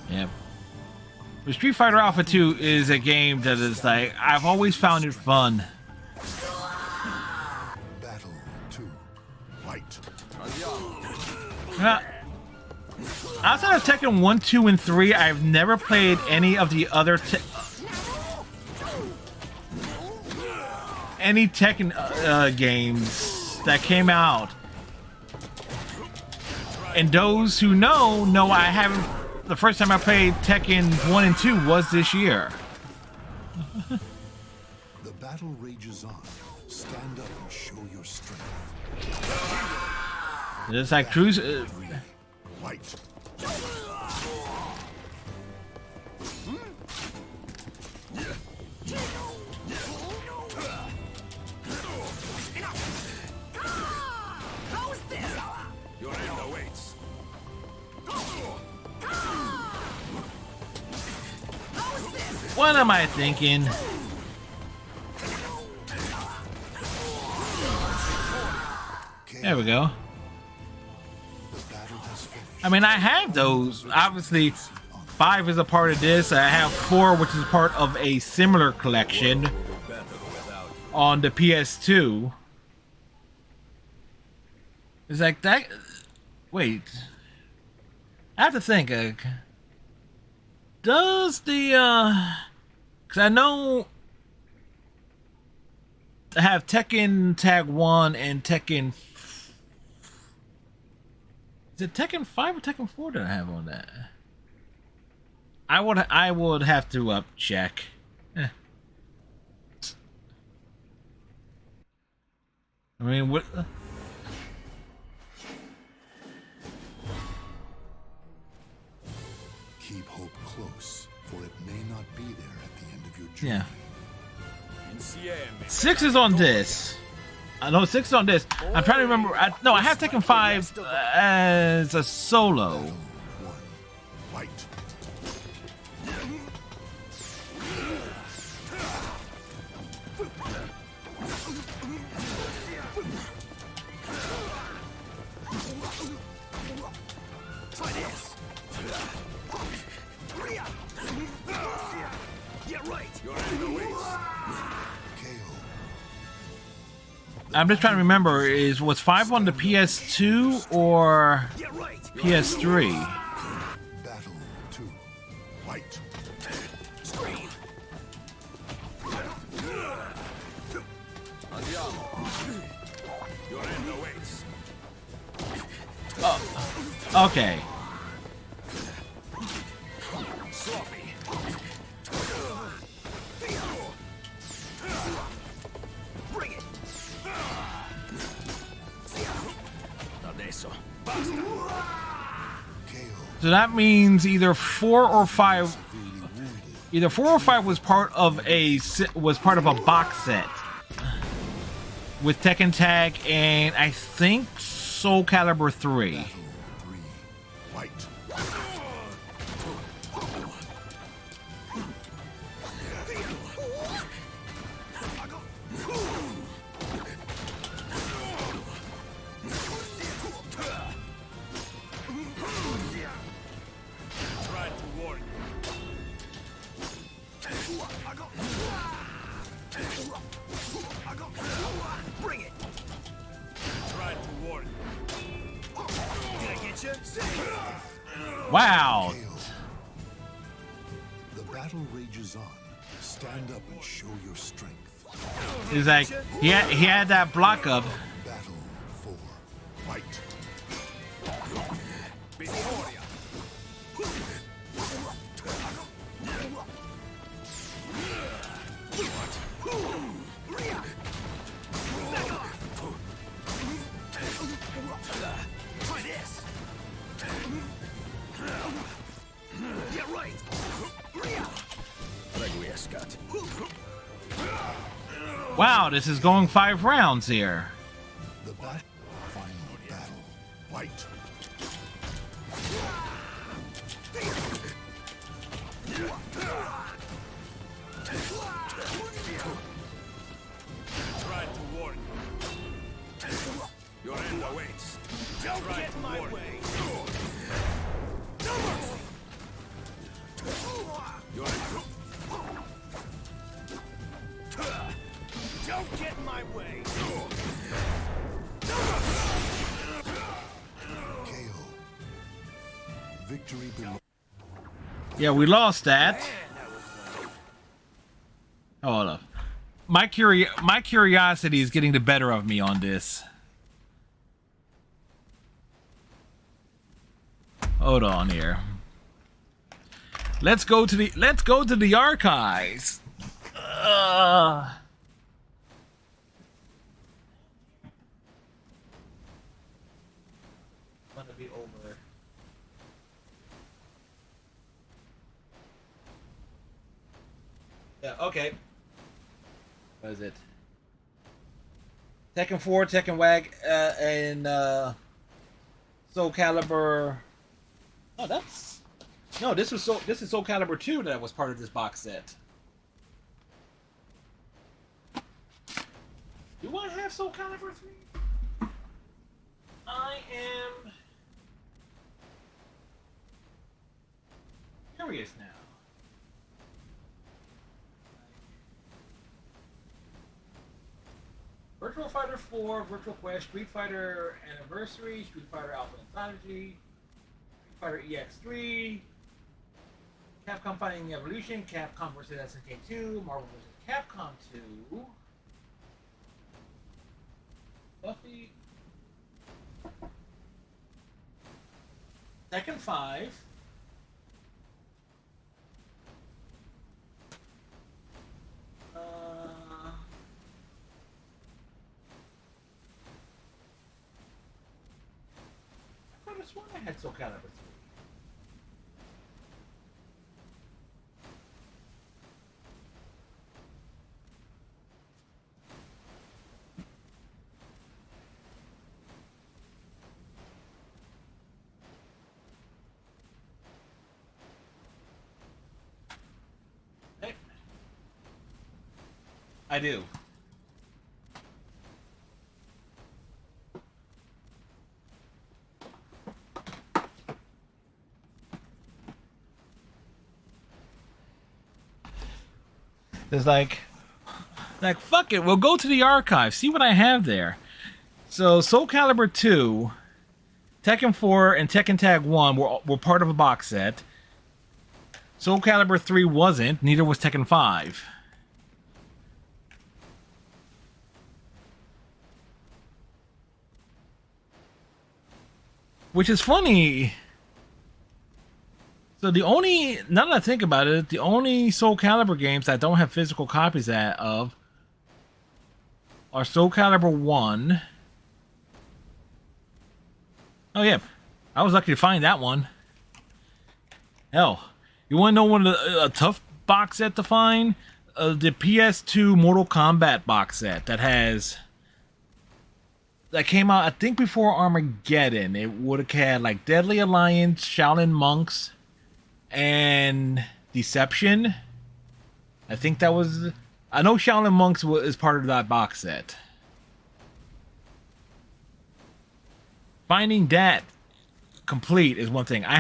yeah. But Street Fighter Alpha 2 is a game that is like, I've always found it fun. Battle 2. Fight. Outside of Tekken 1, 2, and 3, I've never played any of the other any Tekken games that came out. And those who know I haven't. The first time I played Tekken 1 and 2 was this year. The battle rages on. Stand up and show your strength. It's like Cruise. Fight. Your end awaits. What am I thinking? There we go. The battle has finished. I mean, I have those. Obviously, 5 is a part of this. I have 4, which is part of a similar collection on the PS2. It's like that. Wait. I have to think. Does the. Because I know. I have Tekken Tag 1 and Tekken. Is it Tekken 5 or Tekken 4 that I have on that? I would have to check. Eh. I mean, what? Keep hope close, for it may not be there at the end of your journey. Yeah. 6 is on this. I know 6 is on this. I'm trying to remember. No, I have Tekken 5 as a solo. 1. Fight. Try this. Get right. You're in the ways. KO. I'm just trying to remember. Was 5 on the PS2 or Get right. PS3? Battle 2. Fight. Scream. You're in the ways. Okay. Sloppy. Bring it. Adesso. Basta. KO. So that means either 4 or 5. Severely wounded. Either 4 or 5 was part of a box set with Tekken Tag and I think SoulCalibur 3. Battle 3. Fight. Try to warn you. Bring it. Try to warn you. Did I get you? Wow. KO. The battle rages on. Stand up and show your strength. He's like he had that block up. Battle 4. Fight. Victoria. Try this. Get right. Requiescat. Wow, this is going 5 rounds here. The final battle. Fight. Try to warn you. Your end awaits. Don't get my way. No mercy. Your end. Don't get my way. KO. Victory belongs. Yeah, we lost that. Hold up. My curiosity is getting the better of me on this. Hold on here. Let's go to the archives. Gonna be over. Yeah, okay. What is it? Tekken 4, Tekken Wag, and SoulCalibur. Oh, that's no. This is SoulCalibur 2 that was part of this box set. Do I have SoulCalibur 3? I am curious now. Virtual Fighter 4, Virtual Quest, Street Fighter Anniversary, Street Fighter Alpha Anthology, Street Fighter EX3, Capcom Fighting Evolution, Capcom vs. SNK 2, Marvel vs. Capcom 2, Buffy, Tekken 5, I could have sworn I had SoulCalibur 3. Hey. I do. It's like fuck it, we'll go to the archive, see what I have there. So SoulCalibur 2, Tekken 4, and Tekken Tag 1 were part of a box set. SoulCalibur 3 wasn't, neither was Tekken 5. Which is funny. So the only, now that I think about it, the only SoulCalibur games that don't have physical copies of are SoulCalibur 1. Oh yeah, I was lucky to find that one. Hell, you want to know one of a tough box set to find? The PS2 Mortal Kombat box set that came out, I think, before Armageddon. It would have had like Deadly Alliance, Shaolin Monks, and Deception. I think that was... I know Shaolin Monks is part of that box set. Finding that complete is one thing. I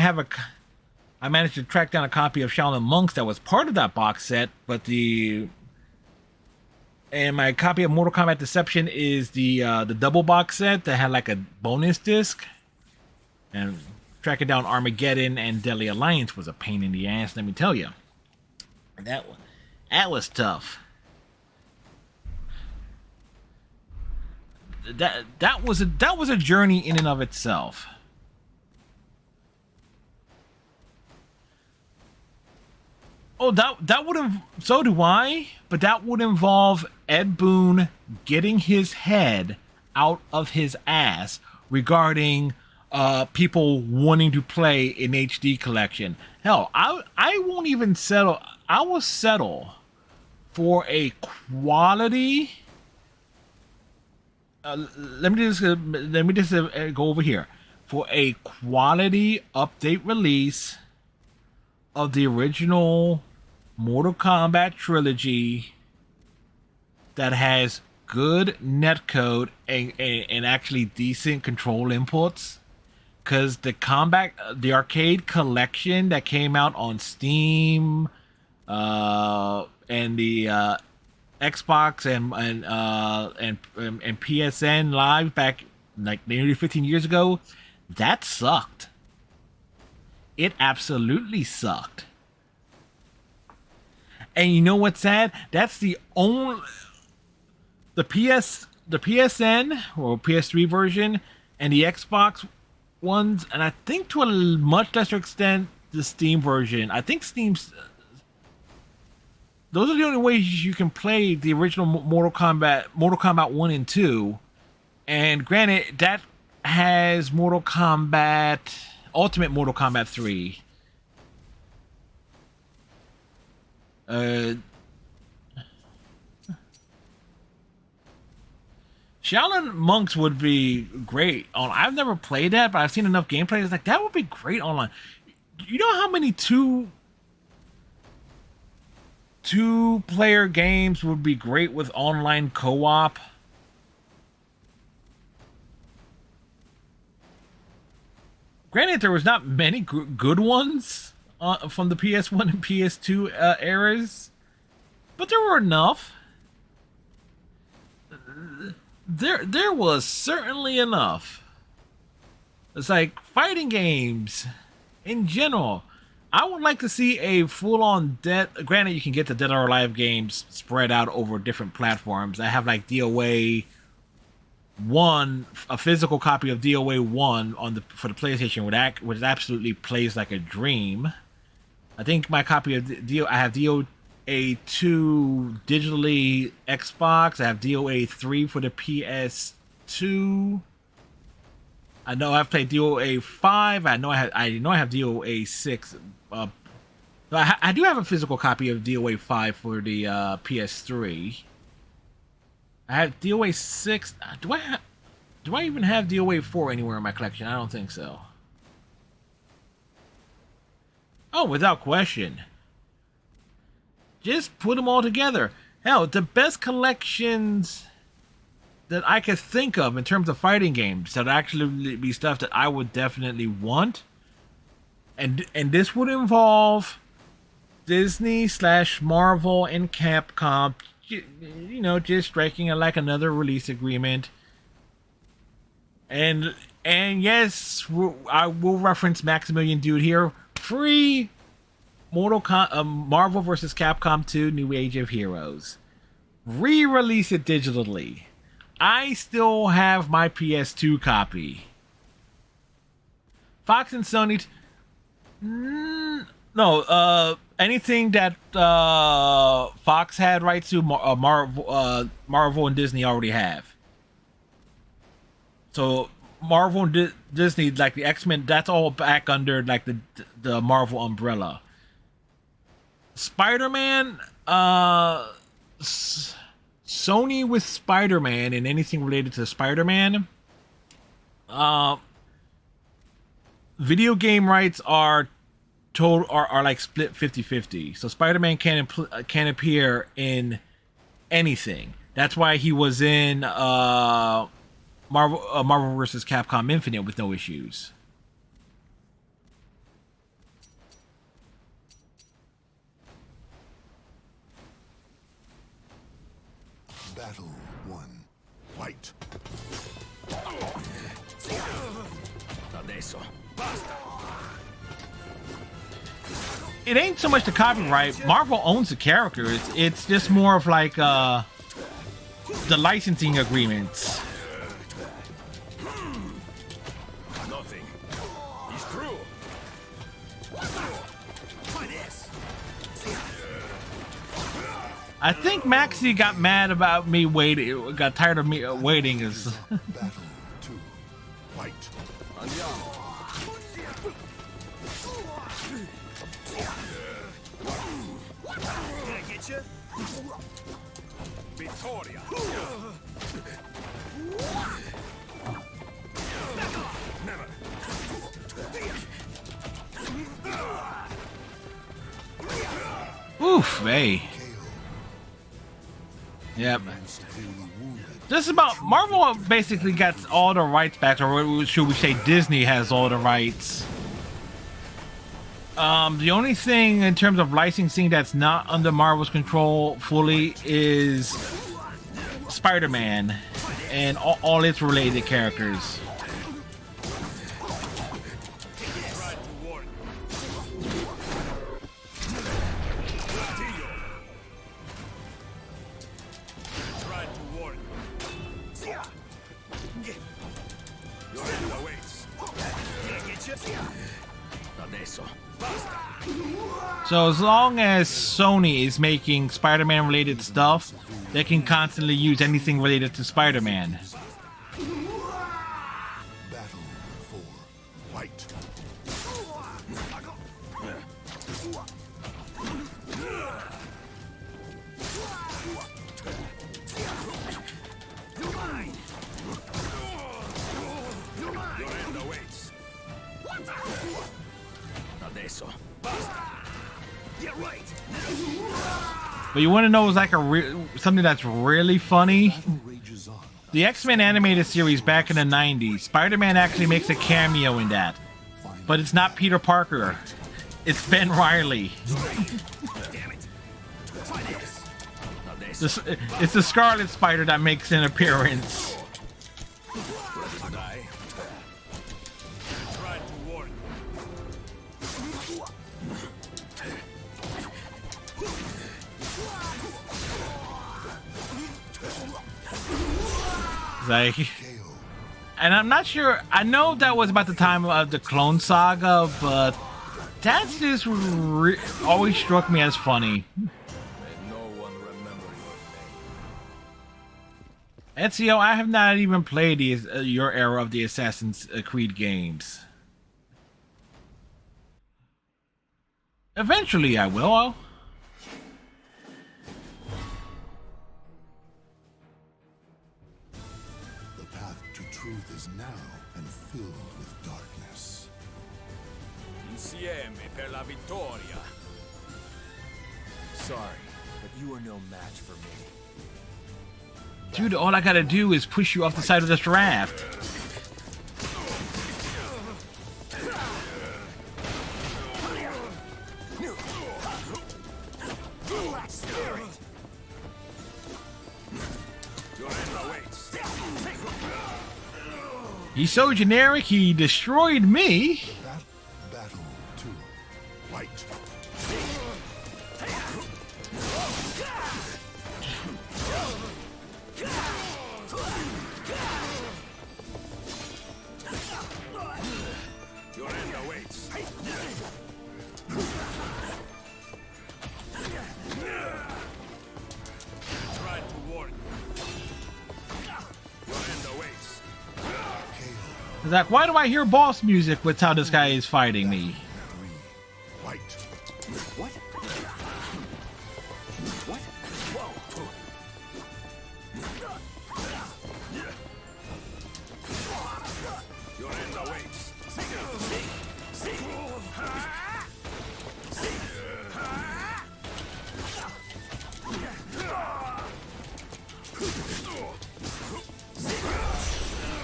managed to track down a copy of Shaolin Monks that was part of that box set, but and my copy of Mortal Kombat Deception is the double box set that had like a bonus disc. And tracking down Armageddon and Deadly Alliance was a pain in the ass, let me tell you. That was tough. That was a journey in and of itself. Oh, that would have... So do I, but that would involve Ed Boon getting his head out of his ass regarding people wanting to play in HD collection. Hell, I won't even settle. I will settle for a quality... let me just go over here. For a quality update release of the original Mortal Kombat trilogy that has good netcode and actually decent control inputs. Because the arcade collection that came out on Steam and the Xbox and PSN Live back like nearly 15 years ago, that sucked. It absolutely sucked. And you know what's sad? That's the only... The PSN or PS3 version and the Xbox ones, and I think to a much lesser extent the Steam version. I think Steam's... Those are the only ways you can play the original Mortal Kombat 1 and 2. And granted, that has Ultimate Mortal Kombat 3. Shaolin Monks would be great on... I've never played that, but I've seen enough gameplay. It's like, that would be great online. You know how many two-player games would be great with online co-op? Granted, there was not many good ones from the PS1 and PS2 eras, but there were enough. There was certainly enough. It's like fighting games in general. I would like to see a full-on Dead. Granted, you can get the Dead or Alive games spread out over different platforms. I have like DOA 1, a physical copy of DOA 1 on the for the PlayStation, which absolutely plays like a dream. I think my copy of I have DOA 2 digitally Xbox. I have DOA 3 for the PS2. I know I've played DOA 5. I know I have DOA 6. I do have a physical copy of DOA 5 for the PS3. I have DOA 6. Do I even have DOA 4 anywhere in my collection? I don't think so. Oh, without question. Just put them all together. Hell, the best collections that I could think of in terms of fighting games that actually be stuff that I would definitely want. And this would involve Disney / Marvel and Capcom, you know, just striking like another release agreement. And yes, I will reference Maximilian Dude here. Free Marvel vs. Capcom 2 New Age of Heroes. Re-release it digitally. I still have my PS2 copy. Fox and Sony... No, anything that Fox had rights to, Marvel and Disney already have. So Marvel and Disney, like the X-Men, that's all back under like the Marvel umbrella. Spider-Man, Sony with Spider-Man and anything related to Spider-Man, video game rights are like split 50-50. So Spider-Man can appear in anything. That's why he was in Marvel vs. Capcom Infinite with no issues. Battle 1. Fight. Adesso. Basta. It ain't so much the copyright. Marvel owns the characters. It's just more of like the licensing agreements. Nothing. He's through. Try this. I think Maxie got mad about me waiting. Got tired of me waiting. Is Battle 2. Fight. Andiamo. Did I get you? Vittoria. Never. oof, hey. Yep. Just about Marvel basically got all the rights back, or should we say Disney has all the rights. The only thing in terms of licensing that's not under Marvel's control fully is Spider-Man and all its related characters. So as long as Sony is making Spider-Man related stuff, they can constantly use anything related to Spider-Man. Battle 4. Fight. Your end awaits. Adesso. Yeah, right. But you want to know, is like something that's really funny? Battle rages on. The X-Men animated series back in the 90s, Spider-Man actually makes a cameo in that. Final but it's not Peter Parker. It's Ben Riley. Damn it! Try this. Now this. It's the Scarlet Spider that makes an appearance. Let us die. Try to warn. Like, KO. and I'm not sure. I know that was about the time of the Clone Saga, but that's just always struck me as funny. May no one remember your name. Ezio, I have not even played your era of the Assassin's Creed games. Eventually, I will. The path to truth is narrow and filled with darkness. Insieme per la vittoria. Sorry, but you are no match for me. Dude, all I gotta do is push you off the side of this raft. Your end awaits. He's so generic, he destroyed me. Battle 2. Fight. Your end awaits. Try to warn. Your end awaits. It's like, why do I hear boss music with how this guy is fighting me? 3. Fight. What? What? Whoa. Your end awaits.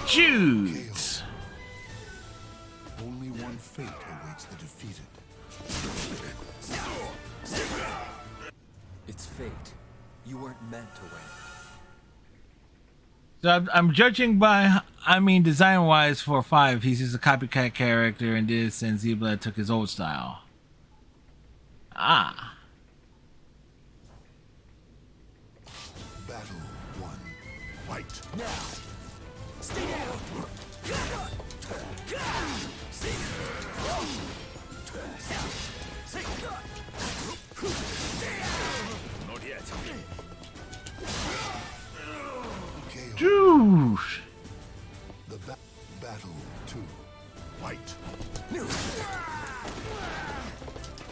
Shoots. Only one fate awaits the defeated. It's fate. You weren't meant to win. So I'm judging by, I mean, design-wise for 5, he's just a copycat character in this, and Zebla took his old style. Ah. Battle 1. Fight. Now. Stay down. Not yet. KO. Dude. The battle 2. Fight.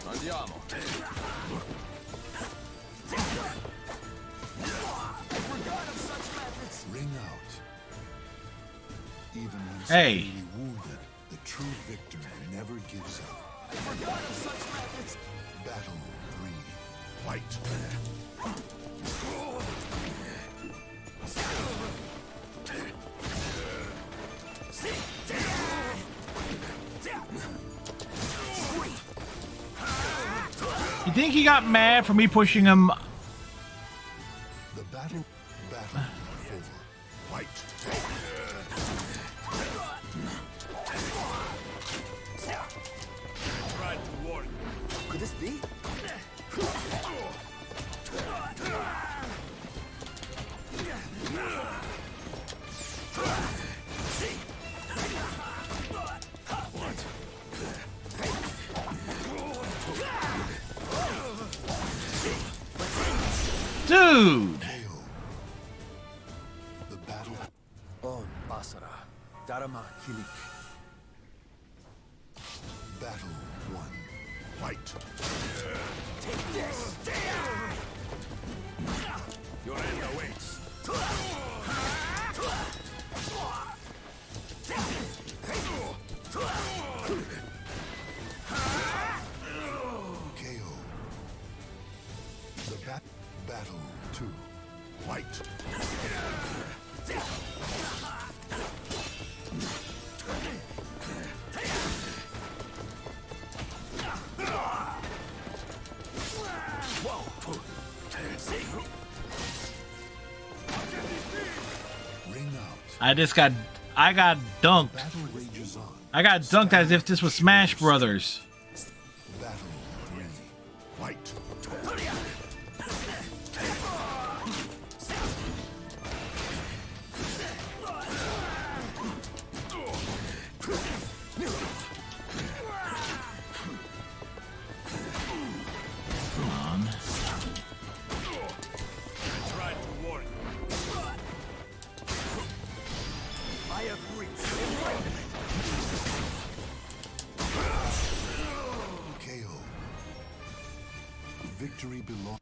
Andiamo. Ring out. Even when Hey. severely wounded, the true victor never gives up. Battle 3. Fight. You think he got mad for me pushing him? The battle 4. Fight. Try to warn. Could this be? Dude. KO. The battle. On Basara. Darama Kilik. Battle 1. Fight. Take this. Your end awaits. KO. The battle 2. Fight. I got dunked. Battle rages on. I got dunked as if this was Smash Brothers. Battle 3. Fight. Come on. Try to warn you. I have reached KO. Victory belongs.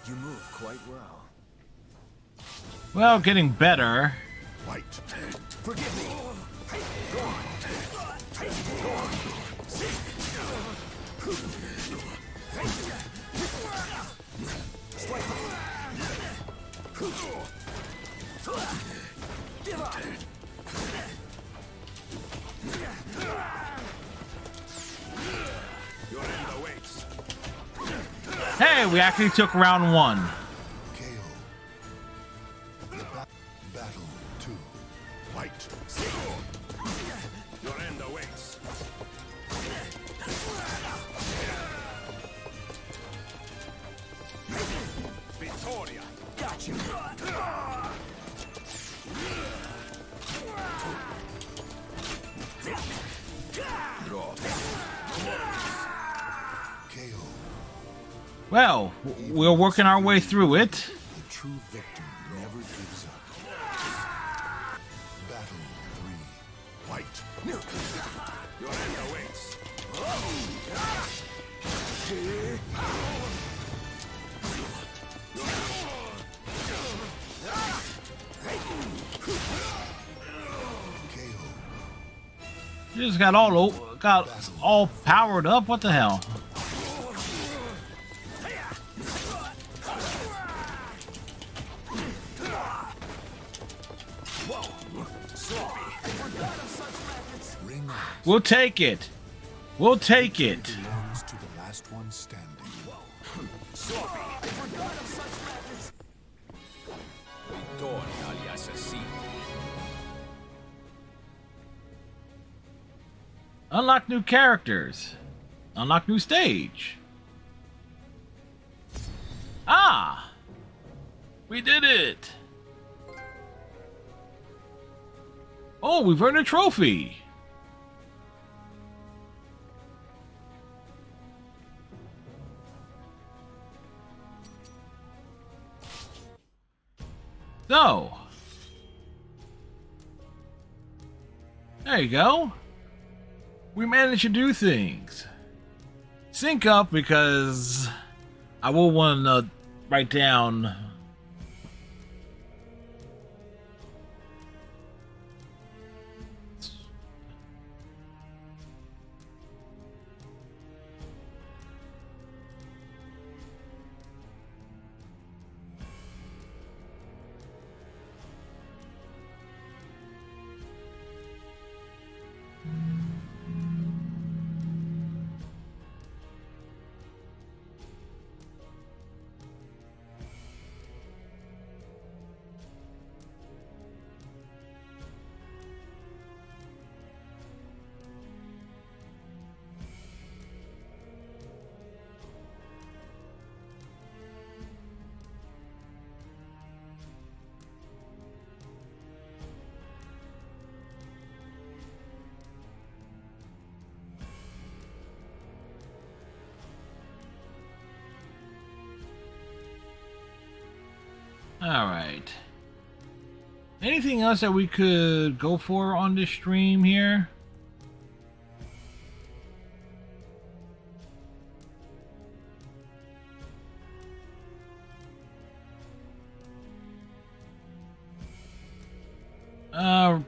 You move quite well. Well, getting better. Fight. Forgive me. Go on. Go on. Give up. Your end awaits. Hey, we actually took round 1. KO. Battle 2. Fight. Your end awaits. Victoria. Got you. Draw. KO. Well, we're working our way through it. The true victor never gives up. Battle 3. Fight. Your end awaits. KO. You just got all powered up. What the hell? Ring out. We'll take it. We'll take it. Belongs to the last one standing. Vittoria agli assassini. Unlock new characters. Unlock new stage. Ah! We did it! Oh, we've earned a trophy! So, there you go. We managed to do things. Sync up because I will want to write down. Alright. Anything else that we could go for on this stream here?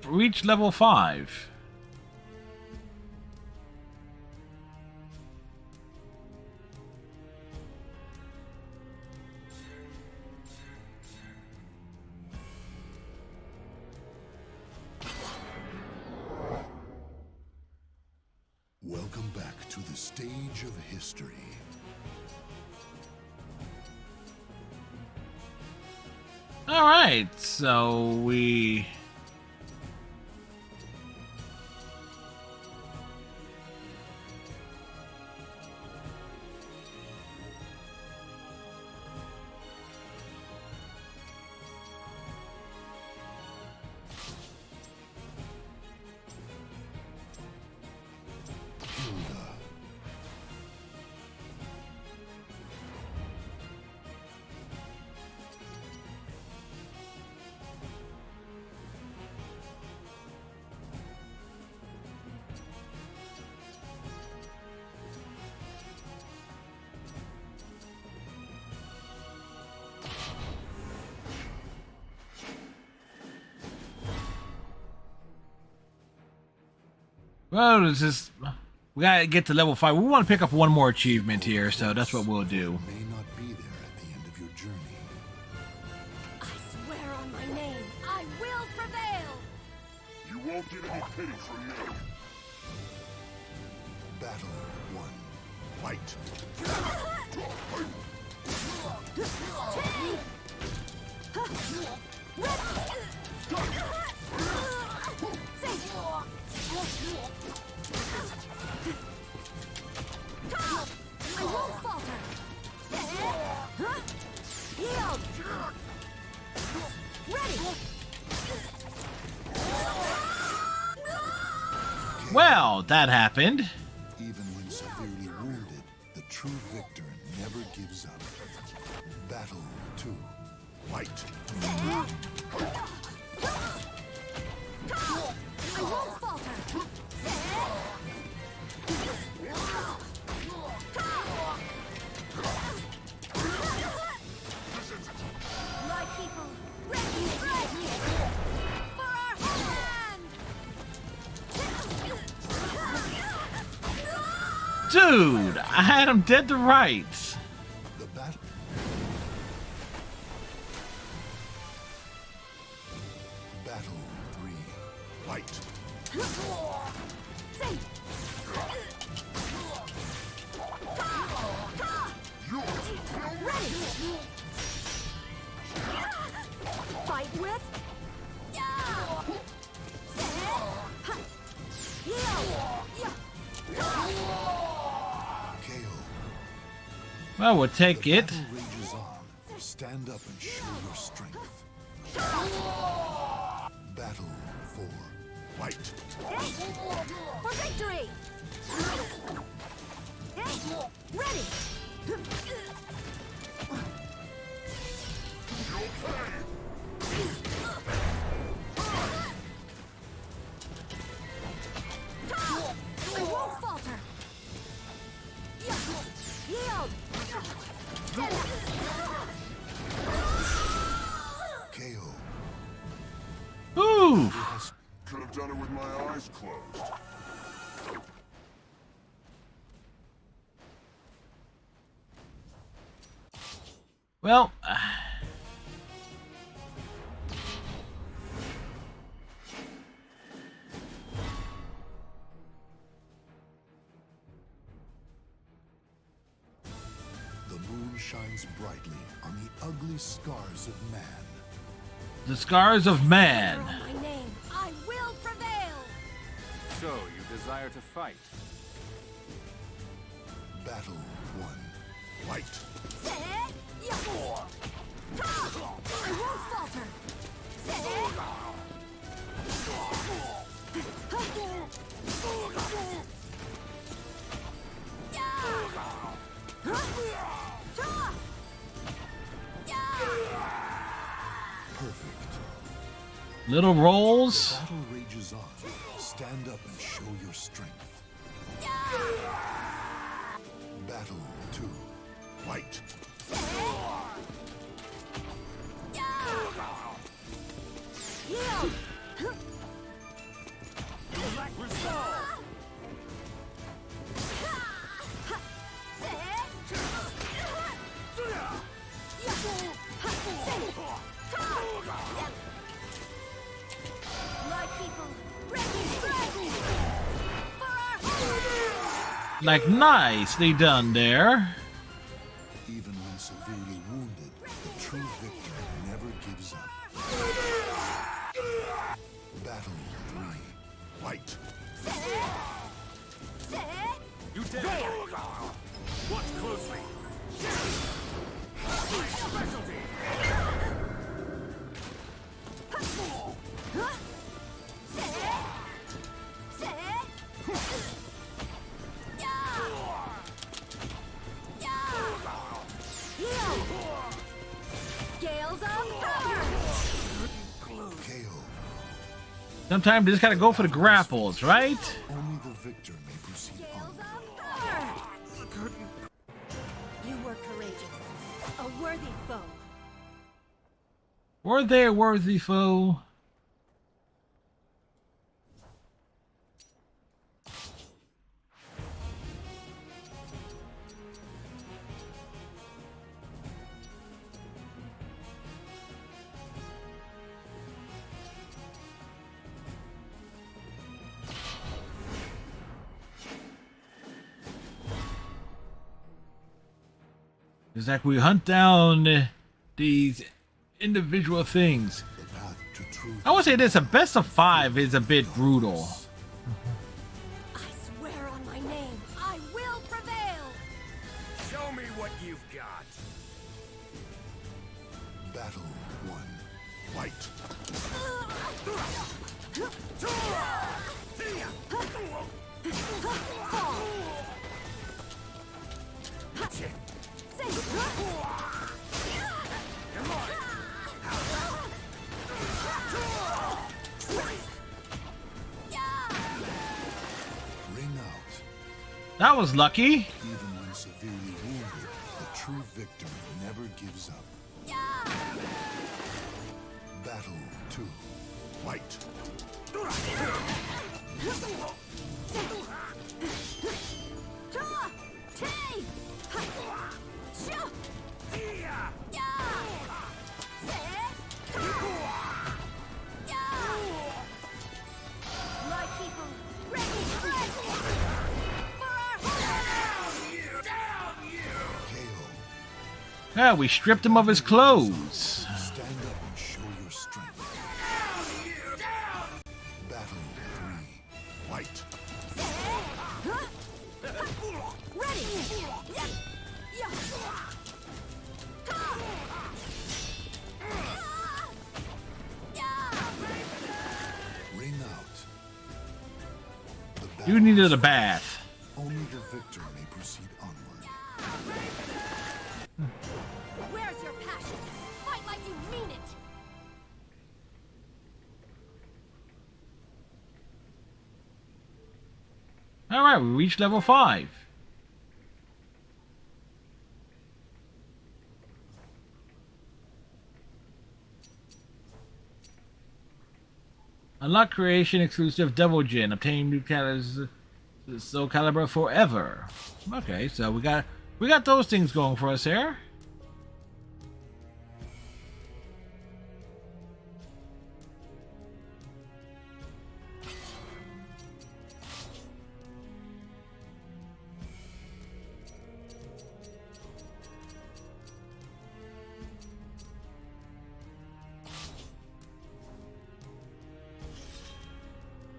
Reach level 5. Welcome back to the stage of history. All right, so we. Well, it's just we gotta get to level 5. We want to pick up one more achievement here, so that's what we'll do. May not be there at the end of your journey. I swear on my name, I will prevail! You won't get any pity from me. Battle 1. Fight. I won't falter! Yield! Ready! Well, that happened. Even when severely wounded, the true victor never gives up. Battle 2. Fight. I won't falter! My people, ready, ready! For our homeland! Dude, I had him dead to rights. The battle. Battle 3. Fight. Say! Ready! Fight with? KO. Well, we'll take it. Battle rages on. Stand up and show your strength. Battle 4. Fight. For victory! Ready! I won't falter! Yield! KO. Ooh. Could have done it with my eyes closed. Well. The moon shines brightly on the ugly scars of man. The scars of man. On my name, I will prevail! So, you desire to fight? Battle 1. Fight. I won't falter! Perfect. Little rolls. Battle rages on. Stand up and show your strength. Battle 2. Fight. Yield! Lack resolve! My people, ready, ready! For our homeland! Like nicely done there. Even when severely wounded, the true victor never gives up. Battle 3. Fight. You dare! Watch closely! My specialty! Gales of power! KO. Sometimes you just gotta go for the grapples, right? Only the victor may proceed Gales on. of power! You were courageous. A worthy foe. Were they a worthy foe? It's like we hunt down these individual things. The path to truth. I would say this: a best of 5 is a bit brutal. I swear on my name, I will prevail! Show me what you've got. Battle 1. Fight. Ring out. That was lucky. Even when severely wounded, the true victor never gives up. Battle 2. Fight. My people, ready for our KO. Yeah, we stripped him of his clothes. Stand up and show your strength. Battle 3. Fight. ready! Ring out. The You battle needed is a bath. Only the victor may proceed onward. Where's your passion? Fight like you mean it! Alright, we reached level 5. Unlock creation exclusive double gin. Obtain new calibers, SoulCalibur forever. Okay, so we got those things going for us here.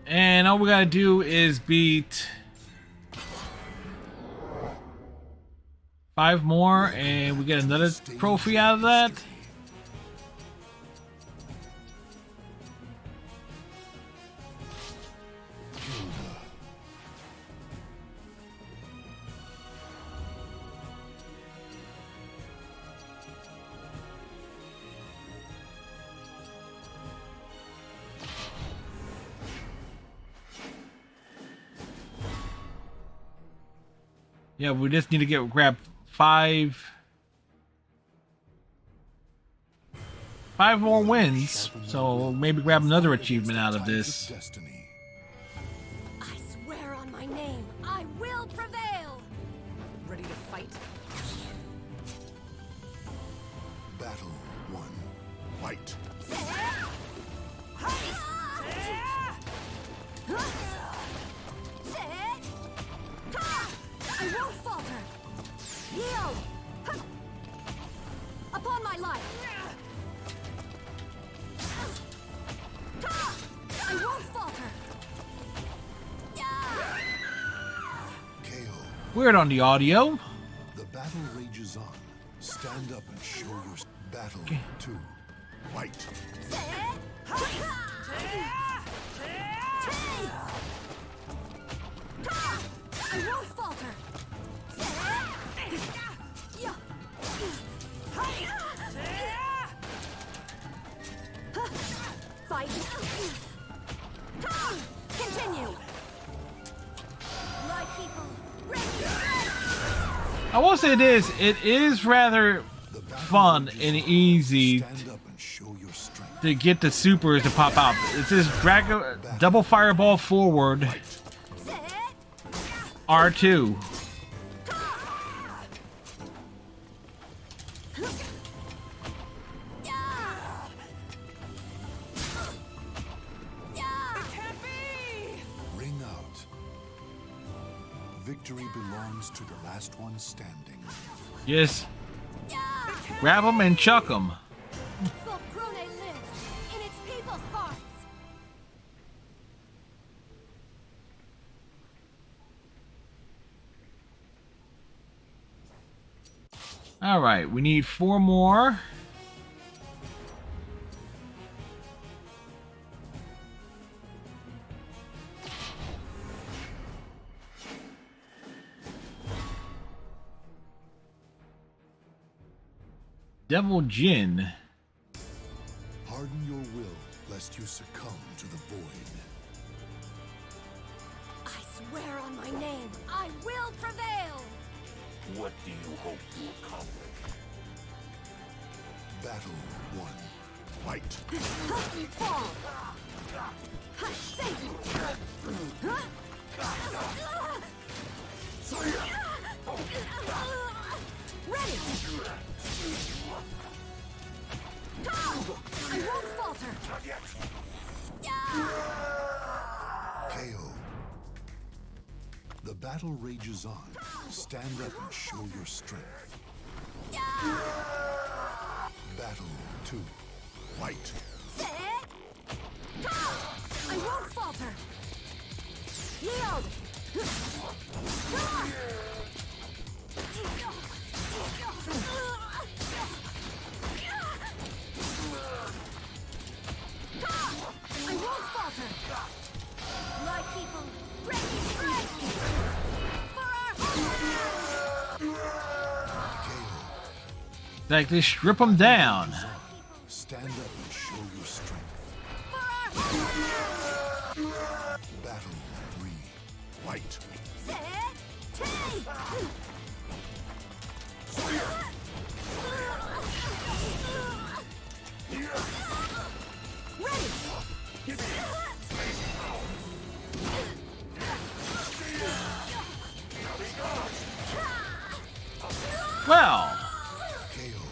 And all we gotta do is beat 5 more, and we get another trophy out of that. Yeah, we just need to grab 5 more wins, so maybe grab another achievement out of this. Destiny. I swear on my name, I will prevail! Ready to fight? Battle 1. Fight. I won't falter! Yield! Weird on the audio. The battle rages on. Stand up and show your battle. 2. Fight. I won't falter. Fight. Continue. My people, ready. I will say this, it is rather fun and easy Stand up and show your strength. to get the supers to pop out. It says drag a double fireball forward, R2. Ring out. Victory belongs to the last one standing. Just grab them and chuck them. Volkrone lives in its people's hearts. All right, we need 4 more. Devil Jin. Harden your will, lest you succumb to the void. I swear on my name, I will prevail. What do you hope to accomplish? Battle 1. Fight. Fall. Save Ready. I won't falter. KO. The battle rages on. Stand up and show your strength. Battle 2. Fight. I won't falter. Yield. I won't falter. My people, ready, ready. For our KO. Like they strip them down. Stand up and show your strength. Battle 3. Fight. Well, KO.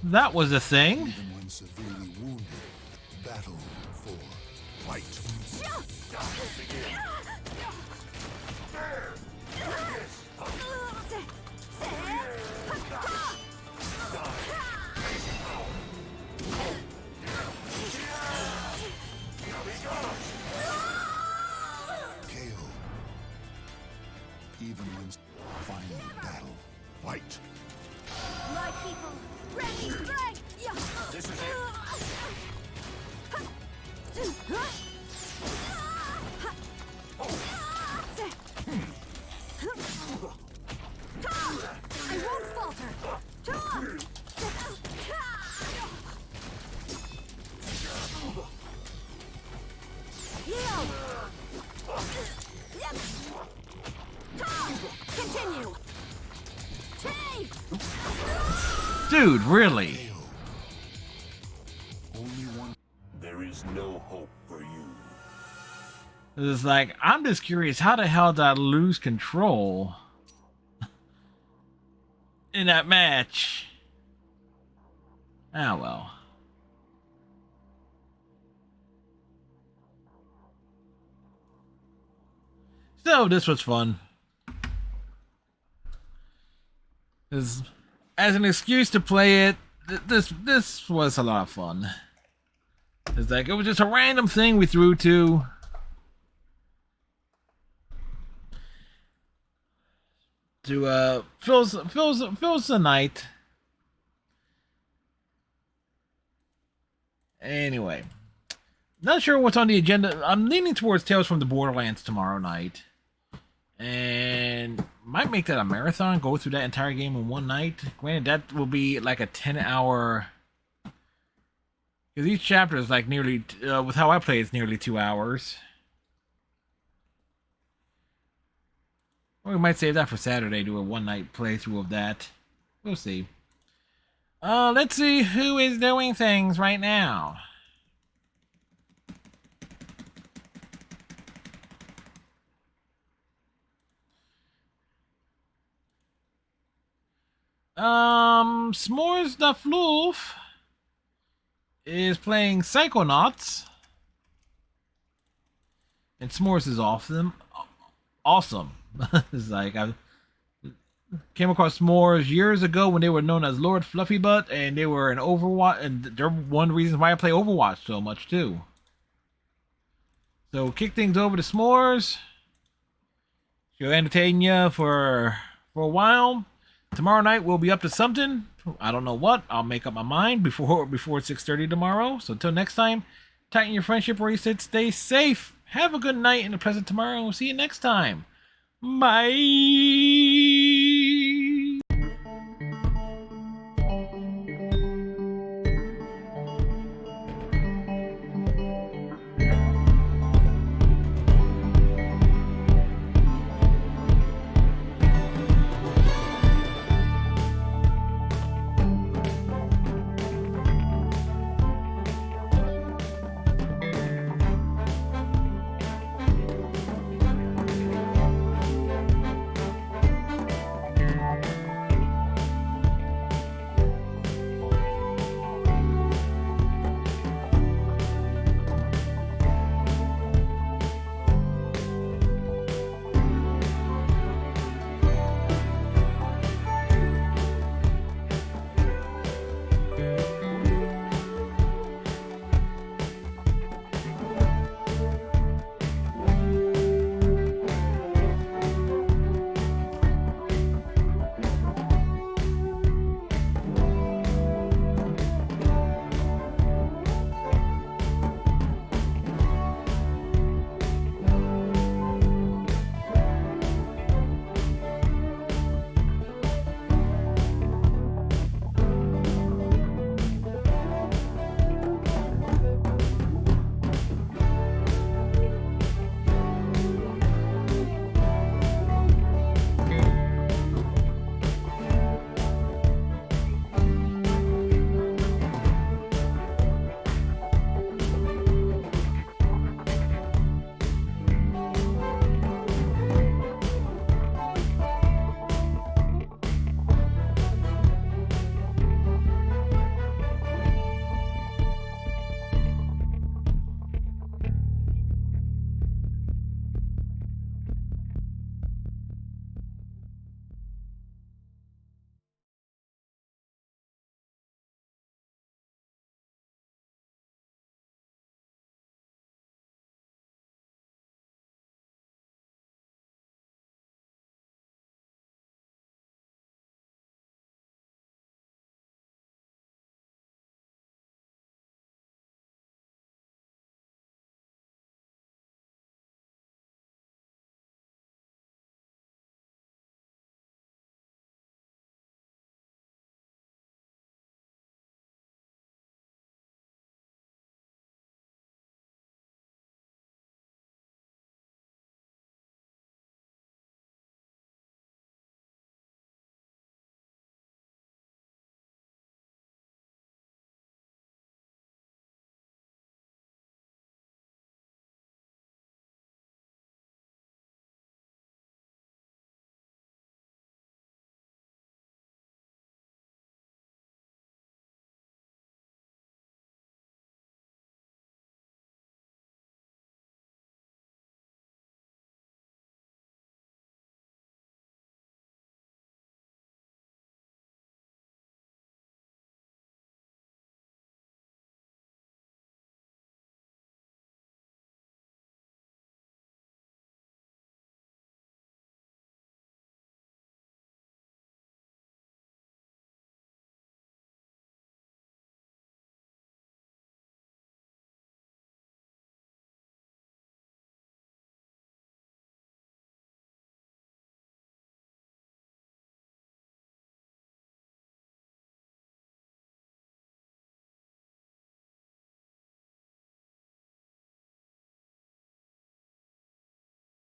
that was a thing. Even when severely wounded. Battle 4. Fight. KO. Even when final battle. Fight. My people, ready, strike! This is it. I won't falter. Yield. Continue. Take. Dude, really? KO. Only one. There is no hope for you. It's like, I'm just curious, how the hell did I lose control in that match? Ah, well. So, this was fun. As an excuse to play it, this was a lot of fun. It's like, it was just a random thing we threw to. to fills the night. Anyway, not sure what's on the agenda. I'm leaning towards Tales from the Borderlands tomorrow night, and might make that a marathon. Go through that entire game in one night. Granted, that will be like a 10-hour. Because each chapter is like nearly, with how I play, it's nearly 2 hours. Or we might save that for Saturday, do a one-night playthrough of that. We'll see. Let's see who is doing things right now. S'mores the Floof is playing Psychonauts. And S'mores is awesome. It's like I came across S'mores years ago when they were known as Lord Fluffybutt, and they were in Overwatch, and they're one reason why I play Overwatch so much too. So kick things over to S'mores. She'll entertain you for a while. Tomorrow night we'll be up to something. I don't know what. I'll make up my mind before 6:30 tomorrow. So until next time, tighten your friendship bracelet. Stay safe. Have a good night and a pleasant tomorrow. We'll see you next time. Bye.